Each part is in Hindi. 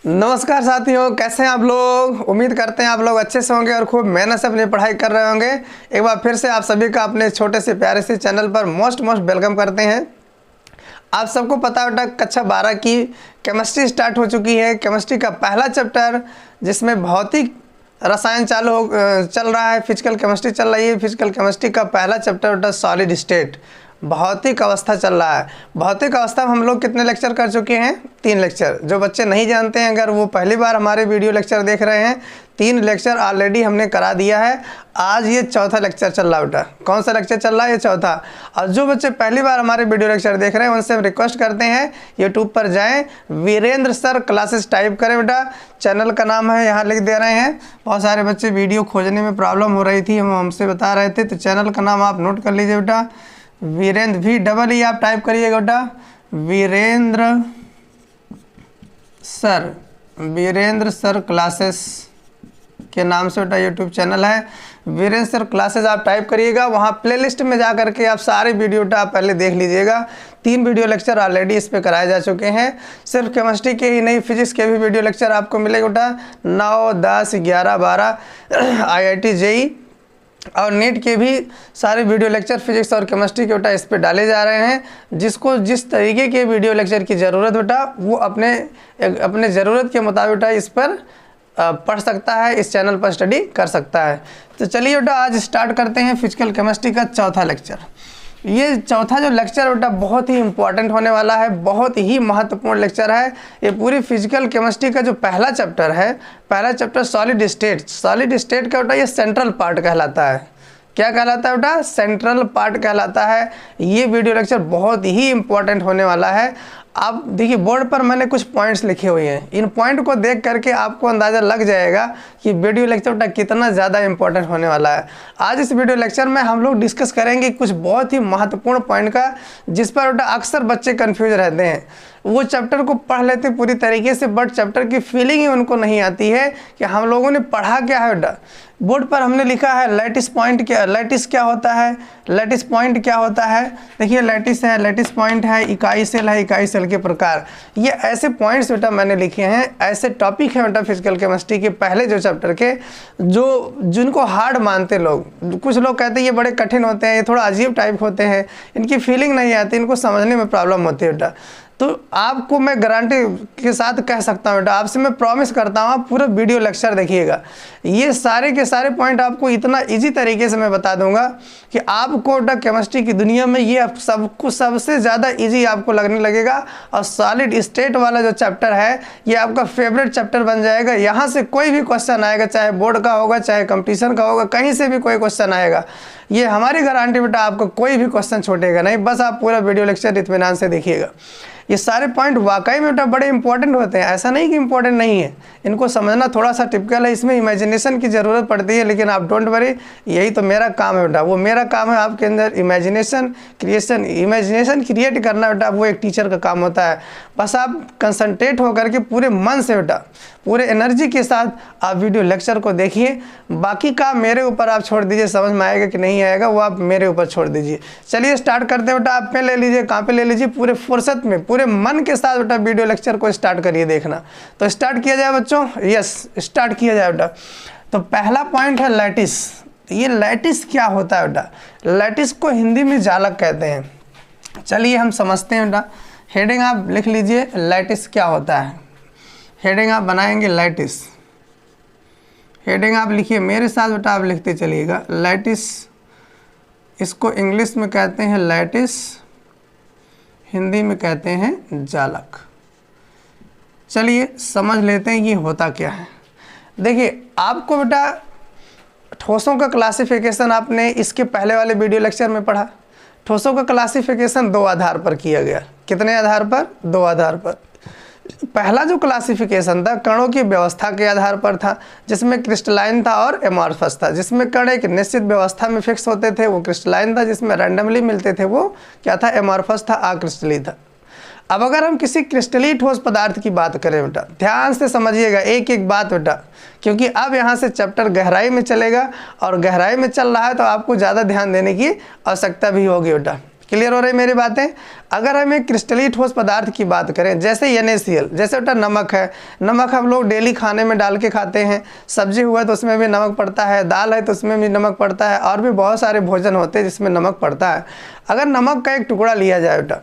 नमस्कार साथियों, कैसे हैं आप लोग। उम्मीद करते हैं आप लोग अच्छे से होंगे और खूब मेहनत से अपनी पढ़ाई कर रहे होंगे। एक बार फिर से आप सभी का अपने छोटे से प्यारे से चैनल पर मोस्ट वेलकम करते हैं। आप सबको पता होगा कक्षा 12 की केमिस्ट्री स्टार्ट हो चुकी है। केमिस्ट्री का पहला चैप्टर जिसमें भौतिक रसायन चल रहा है, फिजिकल केमिस्ट्री चल रही है। फिजिकल केमिस्ट्री का पहला चैप्टर सॉलिड स्टेट, भौतिक अवस्था चल रहा है। भौतिक अवस्था में हम लोग कितने लेक्चर कर चुके हैं? 3 लेक्चर। जो बच्चे नहीं जानते हैं, अगर वो पहली बार हमारे वीडियो लेक्चर देख रहे हैं, 3 लेक्चर ऑलरेडी हमने करा दिया है। आज ये चौथा लेक्चर चल रहा है बेटा। कौन सा लेक्चर चल रहा है? ये चौथा। और जो बच्चे पहली बार हमारे वीडियो लेक्चर देख रहे हैं, उनसे हम रिक्वेस्ट करते हैं यूट्यूब पर जाएं, वीरेंद्र सर क्लासेस टाइप करें बेटा। चैनल का नाम है, यहाँ लिख दे रहे हैं। बहुत सारे बच्चे वीडियो खोजने में प्रॉब्लम हो रही थी, हम हमसे बता रहे थे, तो चैनल का नाम आप नोट कर लीजिए बेटा। वीरेंद्र VEE आप टाइप करिएगा बेटा। वीरेंद्र सर क्लासेस के नाम से बेटा यूट्यूब चैनल है। वीरेंद्र सर क्लासेस आप टाइप करिएगा। वहाँ प्लेलिस्ट में जा करके आप सारे वीडियो बेटा आप पहले देख लीजिएगा। 3 वीडियो लेक्चर ऑलरेडी इस पे कराए जा चुके हैं। सिर्फ केमिस्ट्री के ही नहीं, फिजिक्स के भी वीडियो लेक्चर आपको मिलेगा बेटा। 9, 10, 11, 12 IIT JEE और नीट के भी सारे वीडियो लेक्चर फिजिक्स और केमिस्ट्री के बेटा इस पे डाले जा रहे हैं। जिसको जिस तरीके के वीडियो लेक्चर की ज़रूरत बेटा, वो अपने ज़रूरत के मुताबिक बेटा इस पर पढ़ सकता है, इस चैनल पर स्टडी कर सकता है। तो चलिए बेटा आज स्टार्ट करते हैं फिजिकल केमिस्ट्री का चौथा लेक्चर। ये चौथा जो लेक्चर बेटा बहुत ही इंपॉर्टेंट होने वाला है, बहुत ही महत्वपूर्ण लेक्चर है। ये पूरी फिजिकल केमिस्ट्री का जो पहला चैप्टर है, पहला chapter solid state. Solid state का बेटा ये सेंट्रल पार्ट कहलाता है। क्या कहलाता है बेटा? सेंट्रल पार्ट कहलाता है। ये वीडियो लेक्चर बहुत ही इंपॉर्टेंट होने वाला है। आप देखिए बोर्ड पर मैंने कुछ पॉइंट्स लिखे हुए हैं। इन पॉइंट को देख करके आपको अंदाज़ा लग जाएगा कि वीडियो लेक्चर बेटा कितना ज़्यादा इंपॉर्टेंट होने वाला है। आज इस वीडियो लेक्चर में हम लोग डिस्कस करेंगे कुछ बहुत ही महत्वपूर्ण पॉइंट का, जिस पर बेटा अक्सर बच्चे कंफ्यूज रहते हैं। वो चैप्टर को पढ़ लेते पूरी तरीके से, बट चैप्टर की फीलिंग ही उनको नहीं आती है कि हम लोगों ने पढ़ा क्या है बेटा। बोर्ड पर हमने लिखा है लैटिस पॉइंट क्या, लैटिस क्या होता है, लैटिस पॉइंट क्या होता है। देखिए लैटिस है, लैटिस पॉइंट है, इकाई सेल है, इकाई सेल के प्रकार। ये ऐसे पॉइंट्स बेटा मैंने लिखे हैं, ऐसे टॉपिक हैं बेटा फिजिकल केमिस्ट्री के पहले जो चैप्टर के, जिनको हार्ड मानते लोग। कुछ लोग कहते हैं ये बड़े कठिन होते हैं, ये थोड़ा अजीब टाइप होते हैं, इनकी फीलिंग नहीं आती, इनको समझने में प्रॉब्लम होती है बेटा। तो आपको मैं गारंटी के साथ कह सकता हूँ बेटा, आपसे मैं प्रॉमिस करता हूँ, आप पूरा वीडियो लेक्चर देखिएगा। ये सारे के सारे पॉइंट आपको इतना इजी तरीके से मैं बता दूंगा कि आपको बेटा केमिस्ट्री की दुनिया में ये सबको सबसे ज़्यादा इजी आपको लगने लगेगा। और सॉलिड स्टेट वाला जो चैप्टर है, ये आपका फेवरेट चैप्टर बन जाएगा। यहाँ से कोई भी क्वेश्चन आएगा, चाहे बोर्ड का होगा, चाहे कंपटीशन का होगा, कहीं से भी कोई क्वेश्चन आएगा, ये हमारी गारंटी बेटा, आपको कोई भी क्वेश्चन छूटेगा नहीं। बस आप पूरा वीडियो लेक्चर इत्मीनान से देखिएगा। ये सारे पॉइंट वाकई में बेटा बड़े इंपॉर्टेंट होते हैं, ऐसा नहीं कि इंपॉर्टेंट नहीं है। इनको समझना थोड़ा सा टिपिकल है, इसमें इमेजिनेशन की ज़रूरत पड़ती है, लेकिन आप डोंट वरी, यही तो मेरा काम है बेटा। वो मेरा काम है आपके अंदर इमेजिनेशन क्रिएट करना बेटा, वो एक टीचर का काम होता है। बस आप कंसंट्रेट होकर के पूरे मन से बेटा, पूरे एनर्जी के साथ आप वीडियो लेक्चर को देखिए। बाकी काम मेरे ऊपर आप छोड़ दीजिए, समझ में आएगा कि नहीं आएगा वो आप मेरे ऊपर छोड़ दीजिए। चलिए स्टार्ट करते हैं बेटा। आप पेन ले लीजिए, कहाँ पे ले लीजिए, पूरे फुर्सत में, पूरे मन के साथ बेटा वीडियो लेक्चर को स्टार्ट करिए देखना। तो स्टार्ट किया जाए बच्चों, यस स्टार्ट किया जाए बेटा। तो पहला पॉइंट है लैटिस। ये लैटिस क्या होता है बेटा? लैटिस को हिंदी में जालक कहते हैं। चलिए हम समझते हैं बेटा। हेडिंग आप लिख लीजिए, लैटिस क्या होता है। हेडिंग आप बनाएंगे लैटिस। हेडिंग आप लिखिए मेरे साथ बेटा, आप लिखते चलिएगा लैटिस। इसको इंग्लिश में कहते हैं लैटिस, हिंदी में कहते हैं जालक। चलिए समझ लेते हैं ये होता क्या है। देखिए आपको बेटा ठोसों का क्लासिफिकेशन आपने इसके पहले वाले वीडियो लेक्चर में पढ़ा। ठोसों का क्लासिफिकेशन 2 आधार पर किया गया। कितने आधार पर? 2 आधार पर। पहला जो क्लासिफिकेशन था कणों की व्यवस्था के आधार पर था, जिसमें क्रिस्टलाइन था और एमॉर्फस था। जिसमें कण एक निश्चित व्यवस्था में फिक्स होते थे वो क्रिस्टलाइन था, जिसमें रैंडमली मिलते थे वो क्या था? एमॉर्फस था, अक्रिस्टलीय था। अब अगर हम किसी क्रिस्टलीय ठोस पदार्थ की बात करें बेटा, ध्यान से समझिएगा एक एक बात बेटा, क्योंकि अब यहाँ से चैप्टर गहराई में चलेगा और गहराई में चल रहा है तो आपको ज़्यादा ध्यान देने की आवश्यकता भी होगी बेटा। क्लियर हो रही मेरी बातें। अगर हम एक क्रिस्टलीय ठोस पदार्थ की बात करें, जैसे NaCl, जैसे बेटा नमक है, नमक हम लोग डेली खाने में डाल के खाते हैं, सब्जी हुआ तो उसमें भी नमक पड़ता है, दाल है तो उसमें भी नमक पड़ता है, और भी बहुत सारे भोजन होते हैं जिसमें नमक पड़ता है। अगर नमक का एक टुकड़ा लिया जाए बेटा,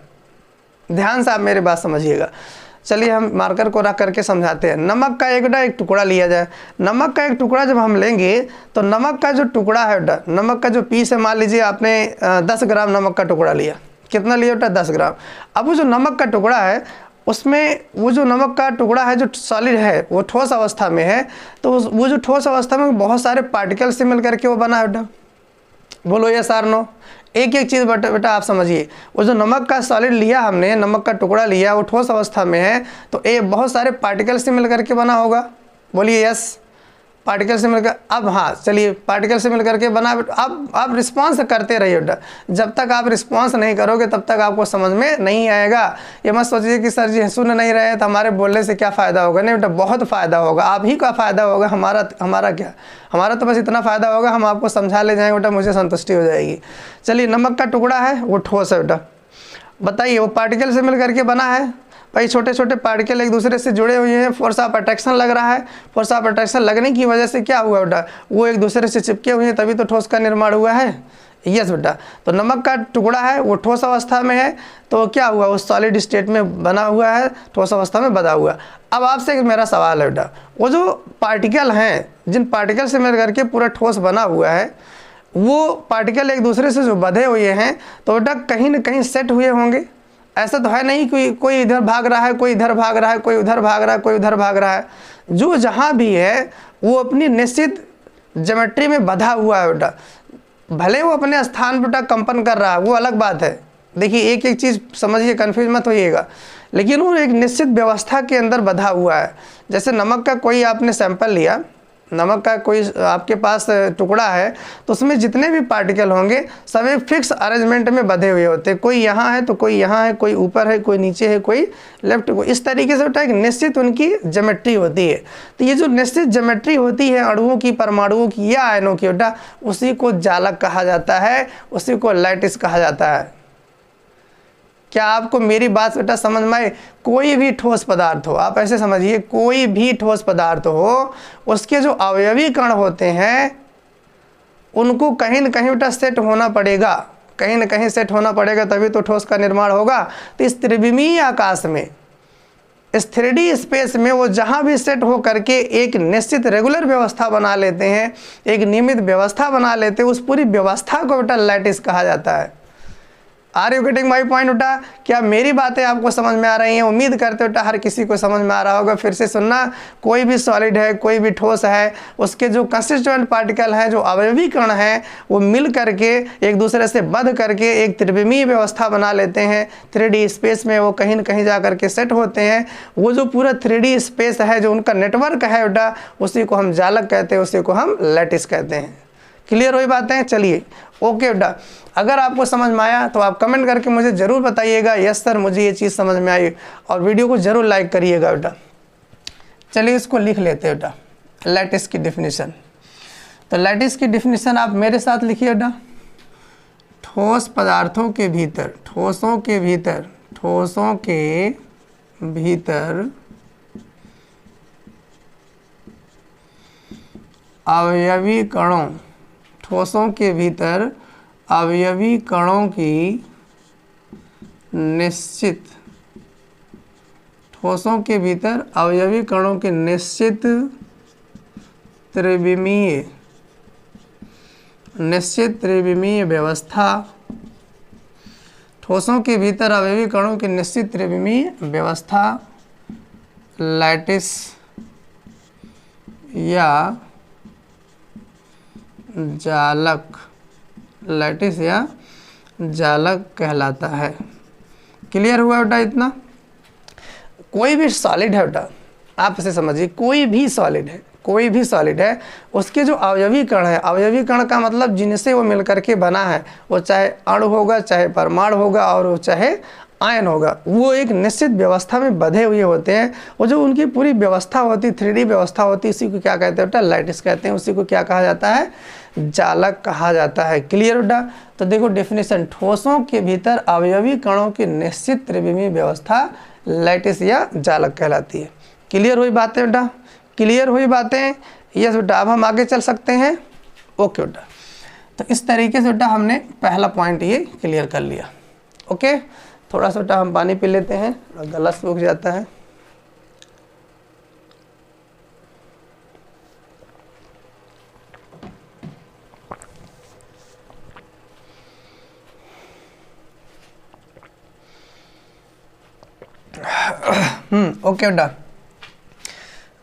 ध्यान से आप मेरी बात समझिएगा, चलिए हम मार्कर को रख करके समझाते हैं। नमक का एक टुकड़ा लिया जाए, नमक का एक टुकड़ा जब हम लेंगे तो नमक का जो टुकड़ा है बेटा, नमक का जो पीस है, मान लीजिए आपने 10 ग्राम नमक का टुकड़ा लिया, कितना लिया बेटा 10 ग्राम। अब वो जो नमक का टुकड़ा है उसमें वो जो नमक का टुकड़ा है जो सॉलिड है वो ठोस अवस्था में है, तो वो जो ठोस अवस्था में बहुत सारे पार्टिकल से मिल करके वो बना है बेटा। बोलो यस और नो। एक एक चीज़ बेटा आप समझिए, वो जो नमक का सॉलिड लिया हमने, नमक का टुकड़ा लिया, वो ठोस अवस्था में है, तो ये बहुत सारे पार्टिकल से मिल करके बना होगा। बोलिए यस, पार्टिकल से मिलकर। अब हाँ चलिए, पार्टिकल से मिलकर के बना। अब आप रिस्पॉन्स करते रहिए बेटा, जब तक आप रिस्पॉन्स नहीं करोगे तब तक आपको समझ में नहीं आएगा। ये मत सोचिए कि सर जी सुन नहीं रहे हैं तो हमारे बोलने से क्या फ़ायदा होगा। नहीं बेटा, बहुत फ़ायदा होगा, आप ही का फ़ायदा होगा, हमारा क्या, हमारा तो बस इतना फ़ायदा होगा, हम आपको समझा ले जाएंगे बेटा, मुझे संतुष्टि हो जाएगी। चलिए, नमक का टुकड़ा है वो ठोस है बेटा, बताइए वो पार्टिकल से मिल करके बना है भाई, छोटे छोटे पार्टिकल एक दूसरे से जुड़े हुए हैं, फोर्स ऑफ अट्रैक्शन लग रहा है, फोर्स ऑफ अट्रैक्शन लगने की वजह से क्या हुआ बेटा, वो एक दूसरे से चिपके हुए हैं, तभी तो ठोस का निर्माण हुआ है। यस बेटा, तो नमक का टुकड़ा है वो ठोस अवस्था में है, तो क्या हुआ, वो सॉलिड स्टेट में बना हुआ है, ठोस अवस्था में बना हुआ। अब आपसे एक मेरा सवाल है बेटा, वो जो पार्टिकल हैं, जिन पार्टिकल से मिल करके पूरा ठोस बना हुआ है, वो पार्टिकल एक दूसरे से जो बंधे हुए हैं, तो बेटा कहीं ना कहीं सेट हुए होंगे। ऐसा तो है नहीं कोई इधर भाग रहा है, कोई इधर भाग रहा है, कोई उधर भाग रहा है, कोई उधर भाग रहा है। जो जहाँ भी है वो अपनी निश्चित ज्योमेट्री में बंधा हुआ है बेटा। भले वो अपने स्थान बेटा कंपन कर रहा है, वो अलग बात है। देखिए एक एक चीज़ समझिए, कन्फ्यूज मत होइएगा, लेकिन वो एक निश्चित व्यवस्था के अंदर बंधा हुआ है। जैसे नमक का कोई आपने सैंपल लिया, नमक का कोई आपके पास टुकड़ा है, तो उसमें जितने भी पार्टिकल होंगे सब एक फिक्स अरेंजमेंट में बंधे हुए होते हैं। कोई यहाँ है तो कोई यहाँ है, कोई ऊपर है, कोई नीचे है, कोई लेफ्ट, कोई इस तरीके से बेटा एक निश्चित उनकी ज्योमेट्री होती है। तो ये जो निश्चित ज्योमेट्री होती है अणुओं की, परमाणुओं की या आयनों की बेटा, उसी को जालक कहा जाता है, उसी को लैटिस कहा जाता है। क्या आपको मेरी बात बेटा समझ में आए? कोई भी ठोस पदार्थ हो, आप ऐसे समझिए, कोई भी ठोस पदार्थ हो, उसके जो अवयवी कण होते हैं उनको कहीं न कहीं बेटा सेट होना पड़ेगा, कहीं न कहीं सेट होना पड़ेगा, तभी तो ठोस का निर्माण होगा। तो इस त्रिविमीय आकाश में, इस 3D स्पेस में वो जहाँ भी सेट हो करके एक निश्चित रेगुलर व्यवस्था बना लेते हैं, एक नियमित व्यवस्था बना लेते हैं, उस पूरी व्यवस्था को बेटा लैटिस कहा जाता है। Are you getting my point बेटा? क्या मेरी बातें आपको समझ में आ रही हैं? उम्मीद करते बेटा हर किसी को समझ में आ रहा होगा। फिर से सुनना, कोई भी सॉलिड है, कोई भी ठोस है, उसके जो कंस्टिट्यूएंट पार्टिकल हैं, जो अवयवी कण हैं, वो मिल करके एक दूसरे से बंध करके एक त्रिविमीय व्यवस्था बना लेते हैं। 3D स्पेस में वो कहीं न कहीं जा करके सेट होते हैं। वो जो पूरा 3D स्पेस है, जो उनका नेटवर्क है बेटा, उसी को हम जालक कहते हैं, उसी को हम लैटिस कहते हैं। क्लियर हुई बातें? चलिए ओके बेटा, अगर आपको समझ में आया तो आप कमेंट करके मुझे ज़रूर बताइएगा, यस सर मुझे ये चीज़ समझ में आई, और वीडियो को ज़रूर लाइक करिएगा बेटा। चलिए इसको लिख लेते हैं बेटा, लैटिस की डिफिनीशन। तो लैटिस की डिफिनीशन आप मेरे साथ लिखिए बेटा। ठोस पदार्थों के भीतर, ठोसों के भीतर, ठोसों के भीतर अवयवी कणों, ठोसों के भीतर अवयवी कणों की निश्चित, ठोसों के भीतर अवयवी कणों की निश्चित त्रिविमीय व्यवस्था, ठोसों के भीतर अवयवी कणों की निश्चित त्रिविमीय व्यवस्था लैटिस या जालक, लैटिस या जालक कहलाता है। क्लियर हुआ बेटा इतना? कोई भी सॉलिड है बेटा, आप इसे समझिए, कोई भी सॉलिड है, कोई भी सॉलिड है, उसके जो अवयवी कण है, अवयवी कण का मतलब जिनसे वो मिलकर के बना है, वो चाहे अणु होगा, चाहे परमाणु होगा, और वो चाहे आयन होगा वो एक निश्चित व्यवस्था में बंधे हुए होते हैं, और जो उनकी पूरी व्यवस्था होती, 3D व्यवस्था होती, उसी को क्या कहते हैं बेटा, लैटिस कहते हैं। उसी को क्या कहा जाता है, जालक कहा जाता है। क्लियर बेटा। तो देखो डेफिनेशन, ठोसों के भीतर अवयवी कणों की निश्चित त्रिविमीय व्यवस्था लैटिस या जालक कहलाती है। क्लियर हुई बातें बेटा, क्लियर हुई बातें। यस बेटा, अब हम आगे चल सकते हैं। ओके बेटा, तो इस तरीके से बेटा हमने पहला पॉइंट ये क्लियर कर लिया। ओके, थोड़ा सा बेटा हम पानी पी लेते हैं, गला सूख जाता है। ओके बेटा,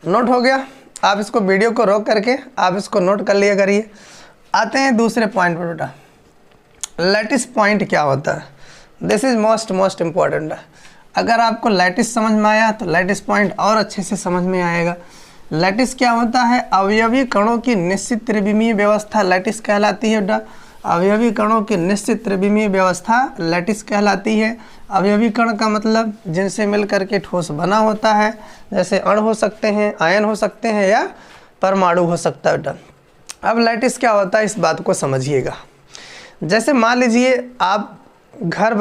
नोट हो गया। आप इसको वीडियो को रोक करके आप इसको नोट कर लिया करिए। आते हैं दूसरे पॉइंट पर बेटा, लैटिस पॉइंट क्या होता है। This is most important. अगर आपको लैटिस समझ में आया तो लैटिस पॉइंट और अच्छे से समझ में आएगा। लैटिस क्या होता है, अवयवी कणों की निश्चित त्रिविमीय व्यवस्था लैटिस कहलाती है बेटा। अवयवी कणों की निश्चित त्रिविमीय व्यवस्था लैटिस कहलाती है। अवयवी कण का मतलब जिनसे मिल करके ठोस बना होता है, जैसे अणु हो सकते हैं, आयन हो सकते हैं, या परमाणु हो सकता है बेटा। अब लैटिस क्या होता है इस बात को समझिएगा। जैसे मान लीजिए आप घर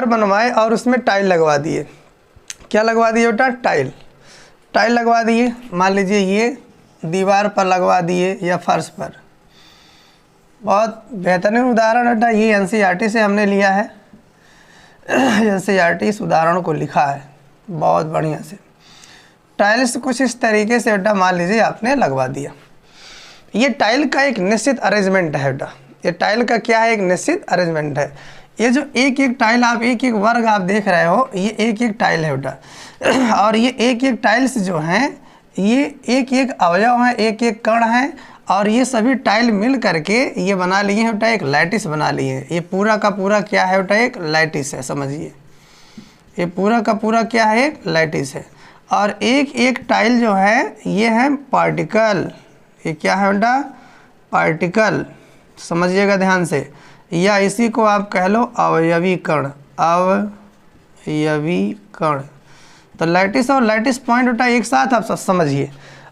बनवाए और उसमें टाइल लगवा दिए। क्या लगवा दिए बेटा, टाइल लगवा दिए। मान लीजिए ये दीवार पर लगवा दिए या फर्श पर। बहुत बेहतरीन उदाहरण बेटा, ये NCERT से हमने लिया है। NCERT इस उदाहरण को लिखा है बहुत बढ़िया से। टाइल्स कुछ इस तरीके से बेटा मान लीजिए आपने लगवा दिया। ये टाइल का एक निश्चित अरेंजमेंट है बेटा। ये टाइल का क्या है, एक निश्चित अरेंजमेंट है। ये जो एक एक टाइल आप एक एक वर्ग आप देख रहे हो, ये एक एक टाइल है बेटा। और ये एक एक टाइल्स जो हैं ये एक एक अवयव हैं, एक एक कण हैं, और ये सभी टाइल मिल करके ये बना लिए हैं बेटा एक लैटिस बना लिए हैं। ये पूरा का पूरा क्या है बेटा, एक लैटिस है, समझिए। ये पूरा का पूरा क्या है, एक लैटिस है। और एक एक टाइल जो है ये है पार्टिकल। ये क्या है बेटा, पार्टिकल, समझिएगा ध्यान से। या इसी को आप कह लो अवयवी कण, अवयवी कण। तो लैटिस और लैटिस पॉइंट बेटा एक साथ आप सब समझिए।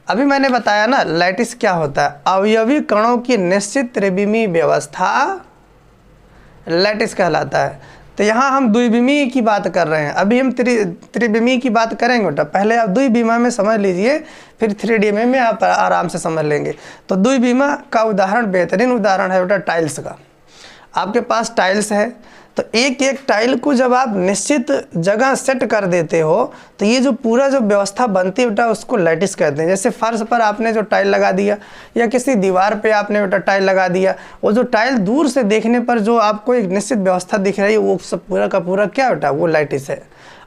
अभी मैंने बताया ना लैटिस क्या होता है, अवयवी कणों की निश्चित त्रिविमीय व्यवस्था लैटिस कहलाता है। तो यहाँ हम द्विविमीय की बात कर रहे हैं, अभी हम त्रिविमीय की बात करेंगे बेटा। पहले आप द्विविमीय में समझ लीजिए, फिर 3D में आप आराम से समझ लेंगे। तो द्विविमीय का उदाहरण, बेहतरीन उदाहरण है बेटा टाइल्स का। आपके पास टाइल्स है, तो एक एक टाइल को जब आप निश्चित जगह सेट कर देते हो तो ये जो पूरा जो व्यवस्था बनती है बेटा उसको लैटिस कहते हैं। जैसे फर्श पर आपने जो टाइल लगा दिया या किसी दीवार पे आपने बेटा टाइल लगा दिया, वो जो टाइल दूर से देखने पर जो आपको एक निश्चित व्यवस्था दिख रही है वो सब पूरा का पूरा क्या बेटा, वो लैटिस है।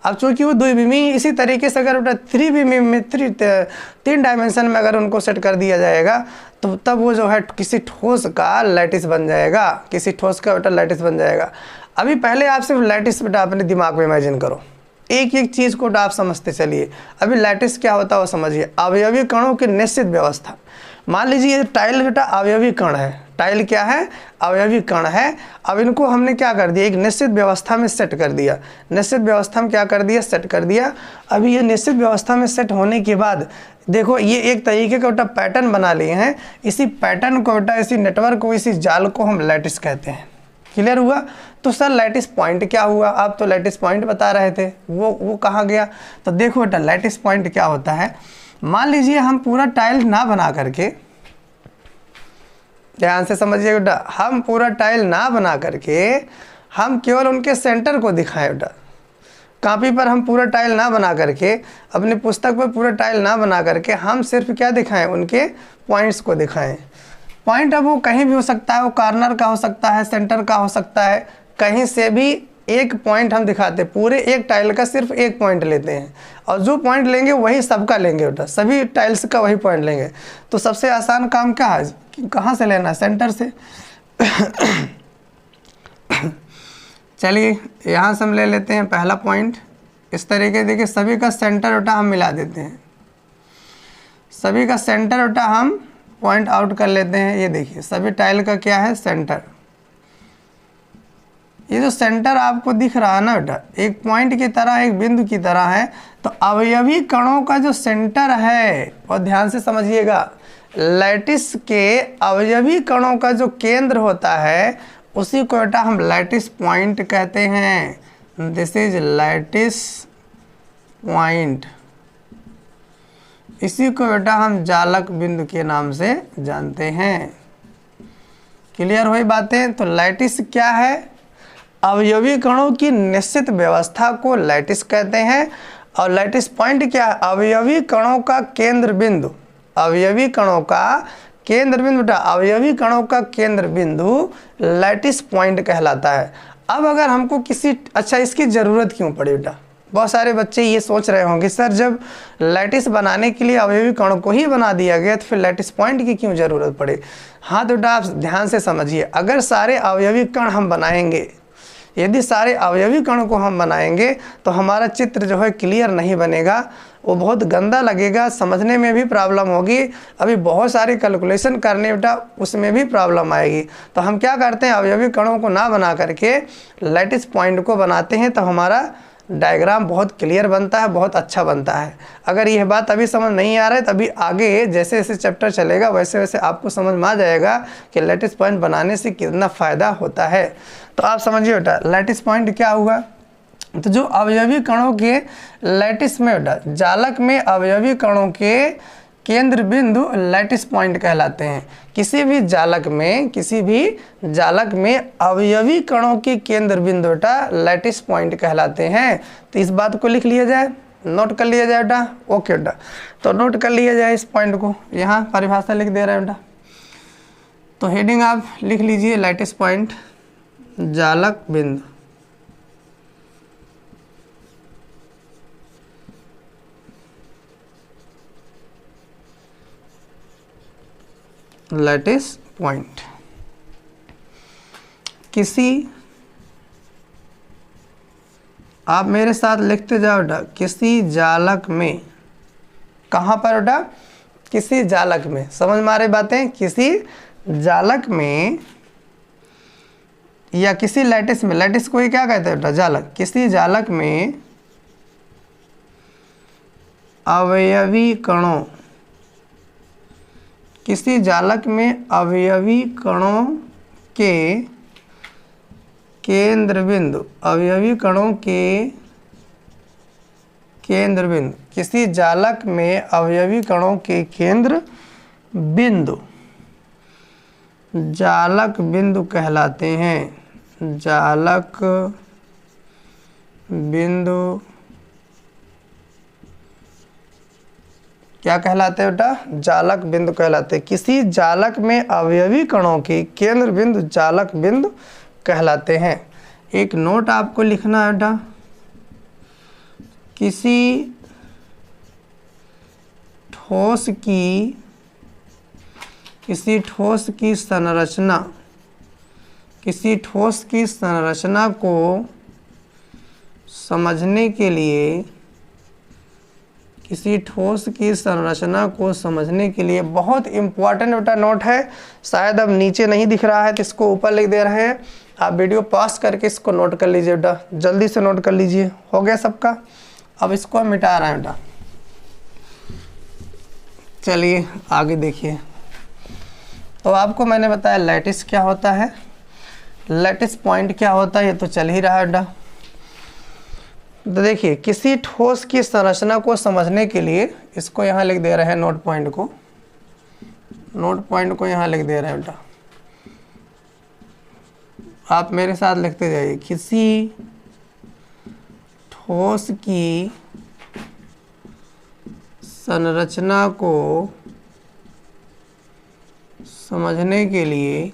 अब चूँकि वो द्विविमीय, इसी तरीके से अगर बेटा त्रिविमीय में 3 डायमेंशन में अगर उनको सेट कर दिया जाएगा तो तब वो जो है किसी ठोस का लैटिस बन जाएगा, किसी ठोस का बेटा लैटिस बन जाएगा। अभी पहले आप सिर्फ लैटिस बेटा अपने दिमाग में इमेजिन करो, एक एक चीज़ को आप समझते चलिए। अभी लैटिस क्या होता है वो समझिए, अवयवी कणों की निश्चित व्यवस्था। मान लीजिए टाइल बेटा अवयवी कण है, टाइल क्या है, अवयवी कण है। अब इनको हमने क्या कर दिया, एक निश्चित व्यवस्था में सेट कर दिया। निश्चित व्यवस्था में क्या कर दिया, सेट कर दिया। अभी ये निश्चित व्यवस्था में सेट होने के बाद देखो ये एक तरीके का बेटा पैटर्न बना लिए हैं। इसी पैटर्न को बेटा, इसी नेटवर्क को, इसी जाल को हम लैटिस कहते हैं। क्लियर हुआ। तो सर लैटिस पॉइंट क्या हुआ, आप तो लैटिस पॉइंट बता रहे थे, वो कहाँ गया। तो देखो बेटा लैटिस पॉइंट क्या होता है। मान लीजिए हम पूरा टाइल ना बना करके, ध्यान से समझिए बेटा, हम पूरा टाइल ना बना करके हम केवल उनके सेंटर को दिखाएं बेटा। कॉपी पर हम पूरा टाइल ना बना करके, अपनी पुस्तक पर पूरा टाइल ना बना करके हम सिर्फ क्या दिखाएं, उनके पॉइंट्स को दिखाएं। पॉइंट अब वो कहीं भी हो सकता है, वो कॉर्नर का हो सकता है, सेंटर का हो सकता है, कहीं से भी एक पॉइंट हम दिखाते हैं। पूरे एक टाइल का सिर्फ एक पॉइंट लेते हैं और जो पॉइंट लेंगे वही सबका लेंगे बेटा, सभी टाइल्स का वही पॉइंट लेंगे। तो सबसे आसान काम क्या है, कहाँ से लेना है, सेंटर से। चलिए यहाँ से हम ले लेते हैं पहला पॉइंट। इस तरीके देखिए सभी का सेंटर बेटा हम मिला देते हैं, सभी का सेंटर बेटा हम पॉइंट आउट कर लेते हैं। ये देखिए सभी टाइल का क्या है, सेंटर। ये जो सेंटर आपको दिख रहा है ना बेटा, एक पॉइंट की तरह, एक बिंदु की तरह है, तो अवयवी कणों का जो सेंटर है, और ध्यान से समझिएगा, लैटिस के अवयवी कणों का जो केंद्र होता है उसी को बेटा हम लैटिस पॉइंट कहते हैं। This is lattice point. इसी को बेटा हम जालक बिंदु के नाम से जानते हैं। क्लियर हुई बातें? तो लैटिस क्या है? अवयवी कणों की निश्चित व्यवस्था को लैटिस कहते हैं। और लैटिस पॉइंट क्या है? अवयवी कणों का केंद्र बिंदु। अवयवी कणों का केंद्र बिंदु बेटा, अवयवी कणों का केंद्र बिंदु लैटिस पॉइंट कहलाता है। अब अगर हमको किसी, अच्छा इसकी ज़रूरत क्यों पड़ी बेटा? बहुत सारे बच्चे ये सोच रहे होंगे सर जब लैटिस बनाने के लिए अवयवी कणों को ही बना दिया गया तो फिर लैटिस पॉइंट की क्यों ज़रूरत पड़ी? हाँ तो बेटा आप ध्यान से समझिए, अगर सारे अवयवी कण हम बनाएंगे, यदि सारे अवयवी कण को हम बनाएंगे तो हमारा चित्र जो है क्लियर नहीं बनेगा, वो बहुत गंदा लगेगा, समझने में भी प्रॉब्लम होगी, अभी बहुत सारी कैलकुलेशन करने बेटा उसमें भी प्रॉब्लम आएगी। तो हम क्या करते हैं, अवयवी कणों को ना बना करके लैटिस पॉइंट को बनाते हैं, तो हमारा डायग्राम बहुत क्लियर बनता है, बहुत अच्छा बनता है। अगर यह बात अभी समझ नहीं आ रहा है तभी आगे जैसे जैसे चैप्टर चलेगा वैसे वैसे आपको समझ में आ जाएगा कि लैटिस पॉइंट बनाने से कितना फ़ायदा होता है। तो आप समझिए बेटा लैटिस पॉइंट क्या हुआ? तो जो अवयवी कणों के लैटिस में बेटा, जालक में अवयवी कणों के केंद्र बिंदु लैटिस पॉइंट कहलाते हैं। किसी भी जालक में अवयवी कणों के केंद्र बिंदु बेटा लैटिस पॉइंट कहलाते हैं। तो इस बात को लिख लिया जाए, नोट कर लिया जाए बेटा। ओके बेटा, तो नोट कर लिया जाए इस पॉइंट को, यहाँ परिभाषा लिख दे रहे हैं बेटा। तो हेडिंग आप लिख लीजिए लैटिस पॉइंट, जालक बिंदु। लैटिस पॉइंट किसी, आप मेरे साथ लिखते जाओ बेटा, किसी जालक में, कहाँ पर बेटा? किसी जालक में। समझ में आ रही बातें? किसी जालक में या किसी लैटिस में, लैटिस को ही क्या कहते हैं बेटा? जालक। किसी जालक में अवयवी कणों, किसी जालक में अवयवी कणों के केंद्र बिंदु, अवयवी कणों के केंद्र बिंदु, किसी जालक में अवयवी कणों के केंद्र बिंदु जालक बिंदु कहलाते हैं। जालक बिंदु क्या कहलाते हैं बेटा? जालक बिंदु कहलाते हैं। किसी जालक में अवयवी कणों के केंद्र बिंदु जालक बिंदु कहलाते हैं। एक नोट आपको लिखना है बेटा, किसी ठोस की संरचना, किसी ठोस की संरचना को समझने के लिए, किसी ठोस की संरचना को समझने के लिए बहुत इम्पॉर्टेंट बेटा नोट है। शायद अब नीचे नहीं दिख रहा है तो इसको ऊपर लिख दे रहे हैं। आप वीडियो पॉज करके इसको नोट कर लीजिए बेटा, जल्दी से नोट कर लीजिए। हो गया सबका? अब इसको हम मिटा रहे हैं बेटा। चलिए आगे देखिए। तो आपको मैंने बताया लैटिस क्या होता है, लैटिस पॉइंट क्या होता है, ये तो चल ही रहा है बेटा। तो देखिए, किसी ठोस की संरचना को समझने के लिए इसको यहाँ लिख दे रहे हैं, नोट पॉइंट को, नोट पॉइंट को यहाँ लिख दे रहे हैं बेटा। आप मेरे साथ लिखते जाइए, किसी ठोस की संरचना को समझने के लिए,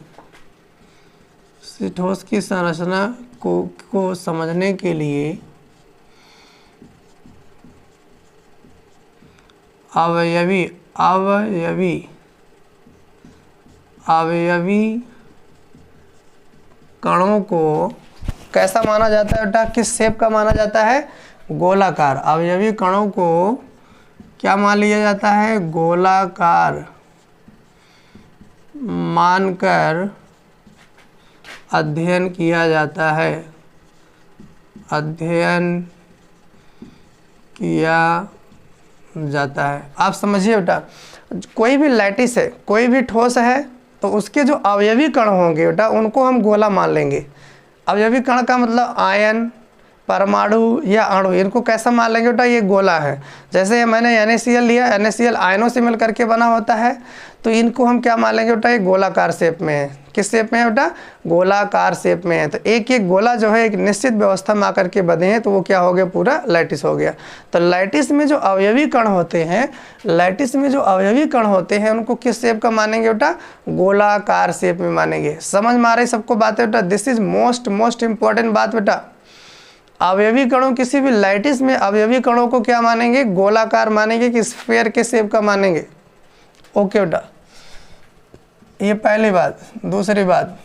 किसी ठोस की संरचना को समझने के लिए अवयवी कणों को कैसा माना जाता है बेटा? किस शेप का माना जाता है? गोलाकार। अवयवी कणों को क्या मान लिया जाता है? गोलाकार मानकर अध्ययन किया जाता है, अध्ययन किया जाता है। आप समझिए बेटा, कोई भी लैटिस है, कोई भी ठोस है, तो उसके जो अवयवी कण होंगे बेटा उनको हम गोला मान लेंगे। अवयवी कण का मतलब आयन, परमाणु या अणु, इनको कैसा मान लेंगे बेटा, ये गोला है। जैसे मैंने NaCl लिया, NaCl आयनों से मिल करके बना होता है, तो इनको हम क्या मान लेंगे बेटा, ये गोलाकार शेप में है। किस शेप में है बेटा, गोलाकार शेप में है। तो एक एक गोला जो है एक निश्चित व्यवस्था में आकर के बंधे हैं, तो वो क्या हो गया, पूरा लैटिस हो गया। तो लैटिस में जो अवयवी कण होते हैं, लैटिस में जो अवयवी कण होते हैं उनको किस शेप का मानेंगे बेटा, गोलाकार शेप में मानेंगे। समझ में आ रही सबको बात है बेटा, दिस इज मोस्ट इंपॉर्टेंट बात बेटा। अवयवी कणों, किसी भी लैटिस में अवयवी कणों को क्या मानेंगे, गोलाकार मानेंगे कि स्फीयर के शेप का मानेंगे। ओके बेटा, ये पहली बात। दूसरी बात,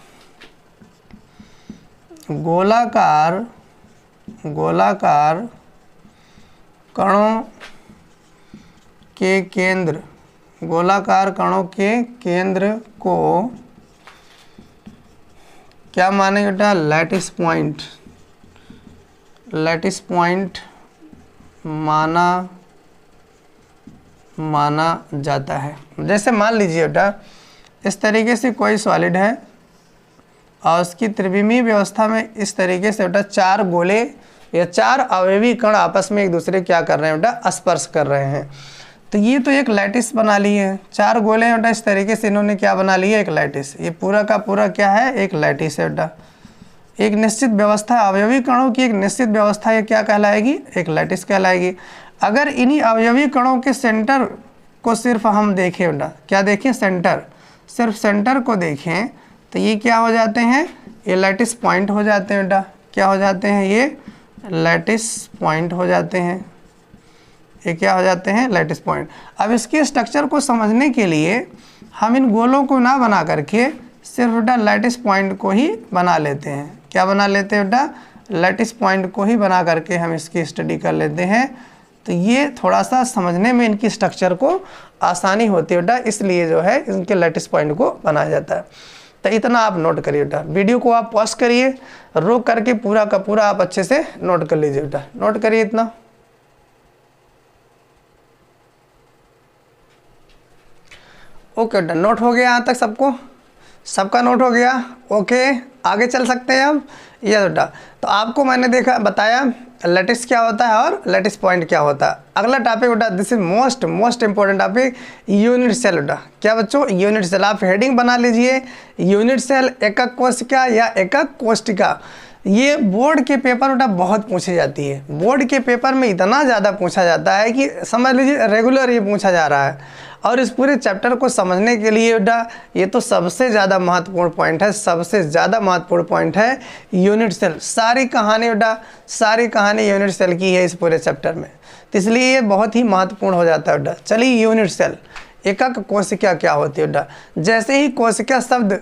गोलाकार कणों के केंद्र, गोलाकार कणों के केंद्र को क्या मानेंगे बेटा, लैटिस पॉइंट, लैटिस पॉइंट माना जाता है। जैसे मान लीजिए बेटा, इस तरीके से कोई सॉलिड है और उसकी त्रिविमीय व्यवस्था में इस तरीके से बेटा चार गोले या चार अवयवी कण आपस में एक दूसरे क्या कर रहे हैं बेटा, स्पर्श कर रहे हैं। तो ये तो एक लैटिस बना ली है, चार गोले बेटा इस तरीके से इन्होंने क्या बना लिया, एक लैटिस। ये पूरा का पूरा क्या है, एक लैटिस है बेटा। एक निश्चित व्यवस्था, अवयवी कणों की एक निश्चित व्यवस्था, ये क्या कहलाएगी, एक लैटिस कहलाएगी। अगर इन्हीं अवयवी कणों के सेंटर को सिर्फ हम देखें बेटा, क्या देखें, सेंटर, सिर्फ सेंटर को देखें, तो ये क्या हो जाते हैं, ये लैटिस पॉइंट हो जाते हैं बेटा। क्या हो जाते हैं, ये लैटिस पॉइंट हो जाते हैं। ये क्या हो जाते हैं, लैटिस पॉइंट। अब इसके स्ट्रक्चर को समझने के लिए हम इन गोलों को ना बना करके सिर्फ बेटा लैटिस पॉइंट को ही बना लेते हैं। क्या बना लेते हैं बेटा, लैटिस पॉइंट को ही बना करके हम इसकी स्टडी कर लेते हैं। तो ये थोड़ा सा समझने में इनकी स्ट्रक्चर को आसानी होती है बेटा, इसलिए जो है इनके लैटिस पॉइंट को बनाया जाता है। तो इतना आप नोट करिए बेटा, वीडियो को आप पॉज करिए, रोक करके पूरा का पूरा आप अच्छे से नोट कर लीजिए बेटा, नोट करिए इतना। ओके बेटा, नोट हो गया यहाँ तक सबको, सबका नोट हो गया। ओके, आगे चल सकते हैं अब। ये बेटा, तो आपको मैंने बताया लैटिस क्या होता है और लैटिस पॉइंट क्या होता है। अगला टॉपिक बेटा, this is most important topic, unit cell बेटा। क्या बच्चों, यूनिट सेल। आप हेडिंग बना लीजिए, यूनिट सेल, एकक कोशिका या एकक कोशिका। ये बोर्ड के पेपर बेटा बहुत पूछी जाती है, बोर्ड के पेपर में इतना ज़्यादा पूछा जाता है कि समझ लीजिए रेगुलर ये पूछा जा रहा है। और इस पूरे चैप्टर को समझने के लिए बेटा ये तो सबसे ज़्यादा महत्वपूर्ण पॉइंट है, सबसे ज़्यादा महत्वपूर्ण पॉइंट है यूनिट सेल। सारी कहानी बेटा, सारी कहानी यूनिट सेल की है इस पूरे चैप्टर में, तो इसलिए ये बहुत ही महत्वपूर्ण हो जाता है बेटा। चलिए, यूनिट सेल, एकक कोशिका क्या होती है बेटा। जैसे ही कोशिका शब्द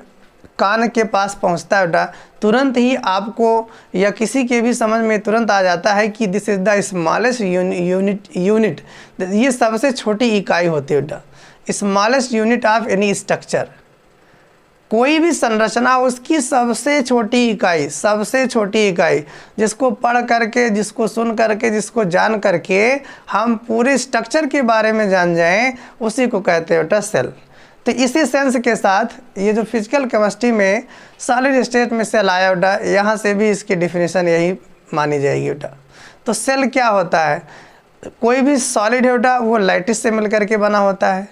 कान के पास पहुंचता है बेटा, तुरंत ही आपको या किसी के भी समझ में तुरंत आ जाता है कि this is the smallest unit. ये सबसे छोटी इकाई होती है बेटा, smallest unit of any structure. कोई भी संरचना उसकी सबसे छोटी इकाई, सबसे छोटी इकाई, जिसको पढ़ करके, जिसको सुन करके, जिसको जान करके हम पूरे स्ट्रक्चर के बारे में जान जाएं, उसी को कहते हैं बेटा सेल। तो इसी सेंस के साथ ये जो फिजिकल केमिस्ट्री में सॉलिड स्टेट में सेल आया बेटा, यहाँ से भी इसकी डिफिनीशन यही मानी जाएगी बेटा। तो सेल क्या होता है, कोई भी सॉलिड है बेटा वो लैटिस से मिलकर के बना होता है।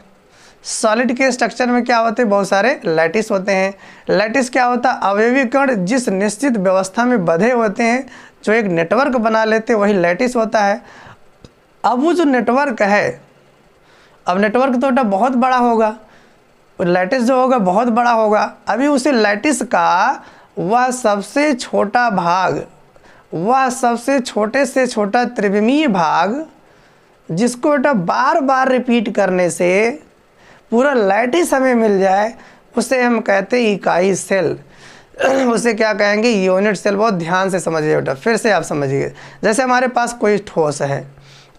सॉलिड के स्ट्रक्चर में क्या होते हैं, बहुत सारे लैटिस होते हैं। लैटिस क्या होता है, अवयवी कण जिस निश्चित व्यवस्था में बंधे होते हैं, जो एक नेटवर्क बना लेते हैं, वही लैटिस होता है। अब वो जो नेटवर्क है, अब नेटवर्क तो बेटा बहुत बड़ा होगा, लैटिस जो होगा बहुत बड़ा होगा। अभी उसे लैटिस का वह सबसे छोटा भाग, वह सबसे छोटे से छोटा त्रिविमीय भाग, जिसको बेटा बार बार रिपीट करने से पूरा लैटिस हमें मिल जाए, उसे हम कहते हैं इकाई सेल। उसे क्या कहेंगे, यूनिट सेल। बहुत ध्यान से समझिए बेटा, फिर से आप समझिए। जैसे हमारे पास कोई ठोस है,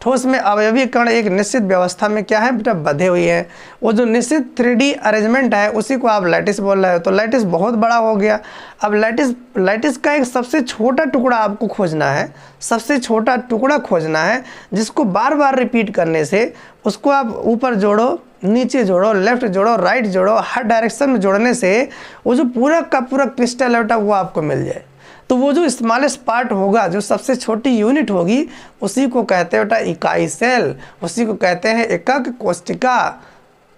ठोस में अवयवी कण एक निश्चित व्यवस्था में क्या है बेटा, बंधे हुए हैं। वो जो निश्चित 3D अरेंजमेंट है उसी को आप लैटिस बोल रहे हो। तो लैटिस बहुत बड़ा हो गया। अब लैटिस का एक सबसे छोटा टुकड़ा आपको खोजना है, सबसे छोटा टुकड़ा खोजना है जिसको बार बार रिपीट करने से उसको आप ऊपर जोड़ो, नीचे जोड़ो, लेफ्ट जोड़ो, राइट जोड़ो, हर डायरेक्शन में जोड़ने से वो जो पूरा का पूरा क्रिस्टल है बेटा वो आपको मिल जाए। तो वो जो स्मॉलेस्ट पार्ट होगा, जो सबसे छोटी यूनिट होगी, उसी को कहते हैं बेटा इकाई सेल, उसी को कहते हैं एकक कोशिका।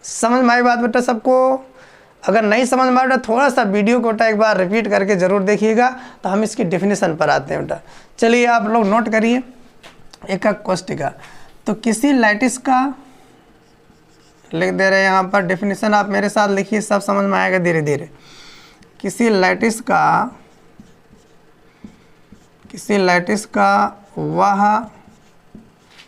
समझ में आई बात बेटा सबको? अगर नहीं समझ में आए थोड़ा सा वीडियो को बेटा एक बार रिपीट करके ज़रूर देखिएगा। तो हम इसकी डेफिनेशन पर आते हैं बेटा। चलिए आप लोग नोट करिए एकक कोशिका। तो किसी लैटिस का लिख दे रहे हैं यहाँ पर डेफिनेशन, आप मेरे साथ लिखिए, सब समझ में आएगा धीरे धीरे। किसी लैटिस का वह सबसे